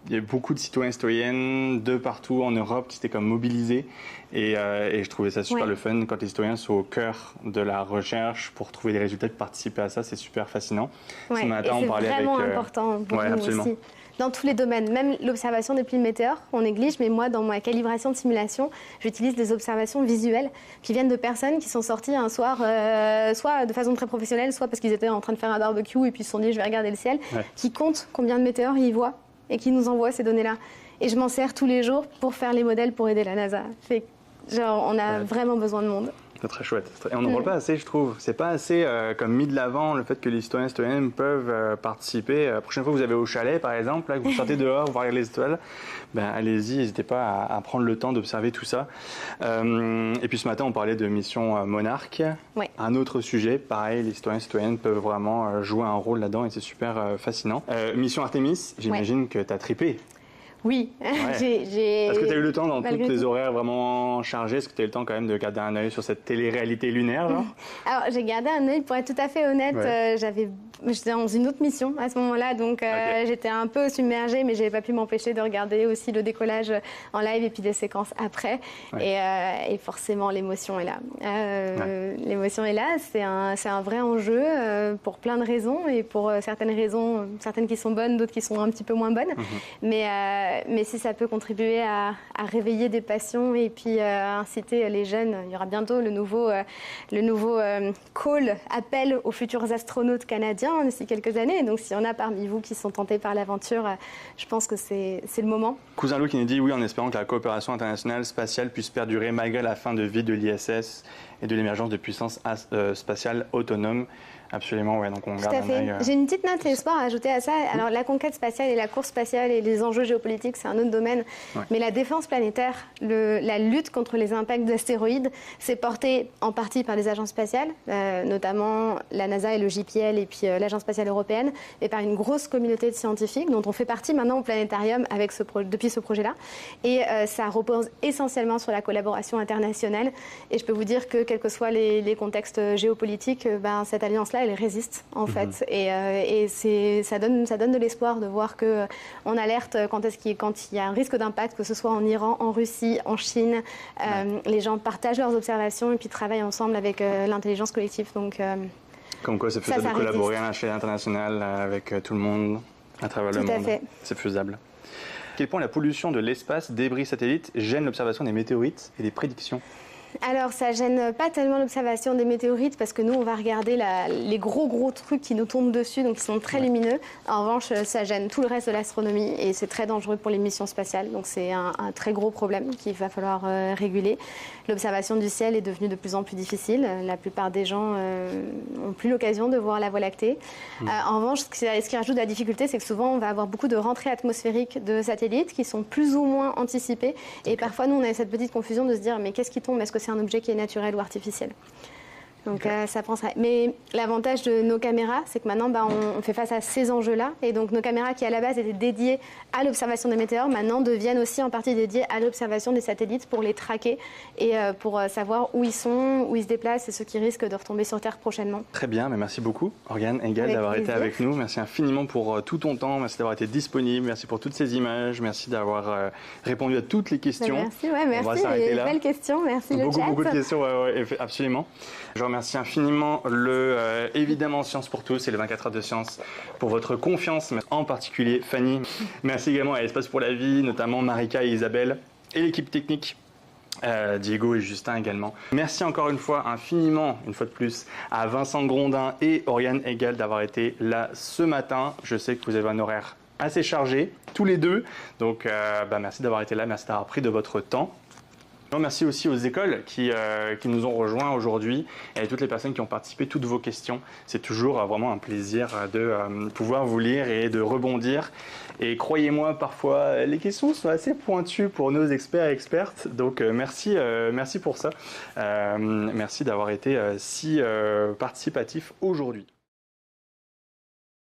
y avait beaucoup de citoyens et citoyennes de partout en Europe qui s'étaient comme mobilisés et je trouvais ça super le fun quand les citoyens sont au cœur de la recherche pour trouver des résultats, de participer à ça, c'est super fascinant. Ouais, Ce matin, on parlait avec... C'est vraiment important pour nous aussi. Dans tous les domaines, même l'observation des pluies de météores, on néglige, mais moi, dans ma calibration de simulation, j'utilise des observations visuelles qui viennent de personnes qui sont sorties un soir, soit de façon très professionnelle, soit parce qu'ils étaient en train de faire un barbecue et puis ils se sont dit je vais regarder le ciel, qui comptent combien de météores ils voient et qui nous envoient ces données-là. Et je m'en sers tous les jours pour faire les modèles pour aider la NASA. On a vraiment besoin de monde. C'est très chouette. Et on n'en parle pas assez, je trouve. C'est pas assez comme mis de l'avant le fait que les citoyens et citoyennes peuvent participer. La prochaine fois que vous avez au chalet, par exemple, là, que vous sortez dehors, voir les étoiles, allez-y, n'hésitez pas à prendre le temps d'observer tout ça. Et puis ce matin, on parlait de mission Monarque. Ouais. Un autre sujet, pareil, les citoyens et citoyennes peuvent vraiment jouer un rôle là-dedans et c'est super fascinant. Mission Artemis, j'imagine que tu as trippé. Oui, Est-ce que tu as eu le temps dans tous tes horaires vraiment chargés? Est-ce que tu as eu le temps quand même de garder un œil sur cette télé-réalité lunaire là? Alors j'ai gardé un œil, pour être tout à fait honnête, j'étais dans une autre mission à ce moment-là, donc j'étais un peu submergée, mais je n'avais pas pu m'empêcher de regarder aussi le décollage en live et puis des séquences après. Et forcément l'émotion est là. L'émotion est là, c'est un vrai enjeu pour plein de raisons et pour certaines raisons, certaines qui sont bonnes, d'autres qui sont un petit peu moins bonnes. Mais si ça peut contribuer à réveiller des passions et puis inciter les jeunes, il y aura bientôt le nouveau appel aux futurs astronautes canadiens d'ici quelques années. Donc s'il y en a parmi vous qui sont tentés par l'aventure, je pense que c'est le moment. Cousin Lou qui nous dit oui, en espérant que la coopération internationale spatiale puisse perdurer malgré la fin de vie de l'ISS et de l'émergence de puissances spatiales autonomes. Absolument, ouais, donc on garde un œil. J'ai une petite note espoir à ajouter à ça. Alors la conquête spatiale et la course spatiale et les enjeux géopolitiques, c'est un autre domaine. Mais la défense planétaire, la lutte contre les impacts d'astéroïdes, c'est porté en partie par les agences spatiales, notamment la NASA et le JPL et puis l'Agence spatiale européenne, et par une grosse communauté de scientifiques dont on fait partie maintenant au planétarium depuis ce projet-là. Et ça repose essentiellement sur la collaboration internationale. Et je peux vous dire que quels que soient les contextes géopolitiques, cette alliance-là, elle résiste en fait, et ça donne de l'espoir de voir que on alerte quand il y a un risque d'impact, que ce soit en Iran, en Russie, en Chine, les gens partagent leurs observations et puis travaillent ensemble avec l'intelligence collective. Donc comme quoi c'est faisable de collaborer à l'échelle internationale avec tout le monde à travers le monde. C'est faisable. À quel point la pollution de l'espace, débris satellites, gêne l'observation des météorites et des prédictions? Alors, ça gêne pas tellement l'observation des météorites parce que nous, on va regarder les gros trucs qui nous tombent dessus, donc qui sont très lumineux. En revanche, ça gêne tout le reste de l'astronomie et c'est très dangereux pour les missions spatiales. Donc, c'est un très gros problème qu'il va falloir réguler. L'observation du ciel est devenue de plus en plus difficile. La plupart des gens n'ont plus l'occasion de voir la Voie lactée. En revanche, ce qui rajoute de la difficulté, c'est que souvent, on va avoir beaucoup de rentrées atmosphériques de satellites qui sont plus ou moins anticipées. Et parfois, nous, on a cette petite confusion de se dire, mais qu'est-ce qui tombe? Est-ce que c'est un objet qui est naturel ou artificiel? Donc ça prend ça. Mais l'avantage de nos caméras, c'est que maintenant, on fait face à ces enjeux-là. Et donc nos caméras qui, à la base, étaient dédiées à l'observation des météores, maintenant deviennent aussi en partie dédiées à l'observation des satellites pour les traquer et pour savoir où ils sont, où ils se déplacent et ceux qui risquent de retomber sur Terre prochainement. Très bien, mais merci beaucoup, Oriane Engel, d'avoir été avec nous. Merci infiniment pour tout ton temps, merci d'avoir été disponible, merci pour toutes ces images, merci d'avoir répondu à toutes les questions. Merci, belle question, merci le chat. Beaucoup de questions, absolument. Je remercie infiniment évidemment Science pour tous et les 24 heures de science pour votre confiance, mais en particulier Fanny. Merci également à Espace pour la vie, notamment Marika et Isabelle, et l'équipe technique, Diego et Justin également. Merci encore une fois infiniment, une fois de plus, à Vincent Grondin et Oriane Engel d'avoir été là ce matin. Je sais que vous avez un horaire assez chargé, tous les deux, donc merci d'avoir été là, merci d'avoir pris de votre temps. Merci aussi aux écoles qui nous ont rejoints aujourd'hui et à toutes les personnes qui ont participé, toutes vos questions. C'est toujours vraiment un plaisir de pouvoir vous lire et de rebondir. Et croyez-moi, parfois, les questions sont assez pointues pour nos experts et expertes. Donc, merci pour ça. Merci d'avoir été si participatif aujourd'hui.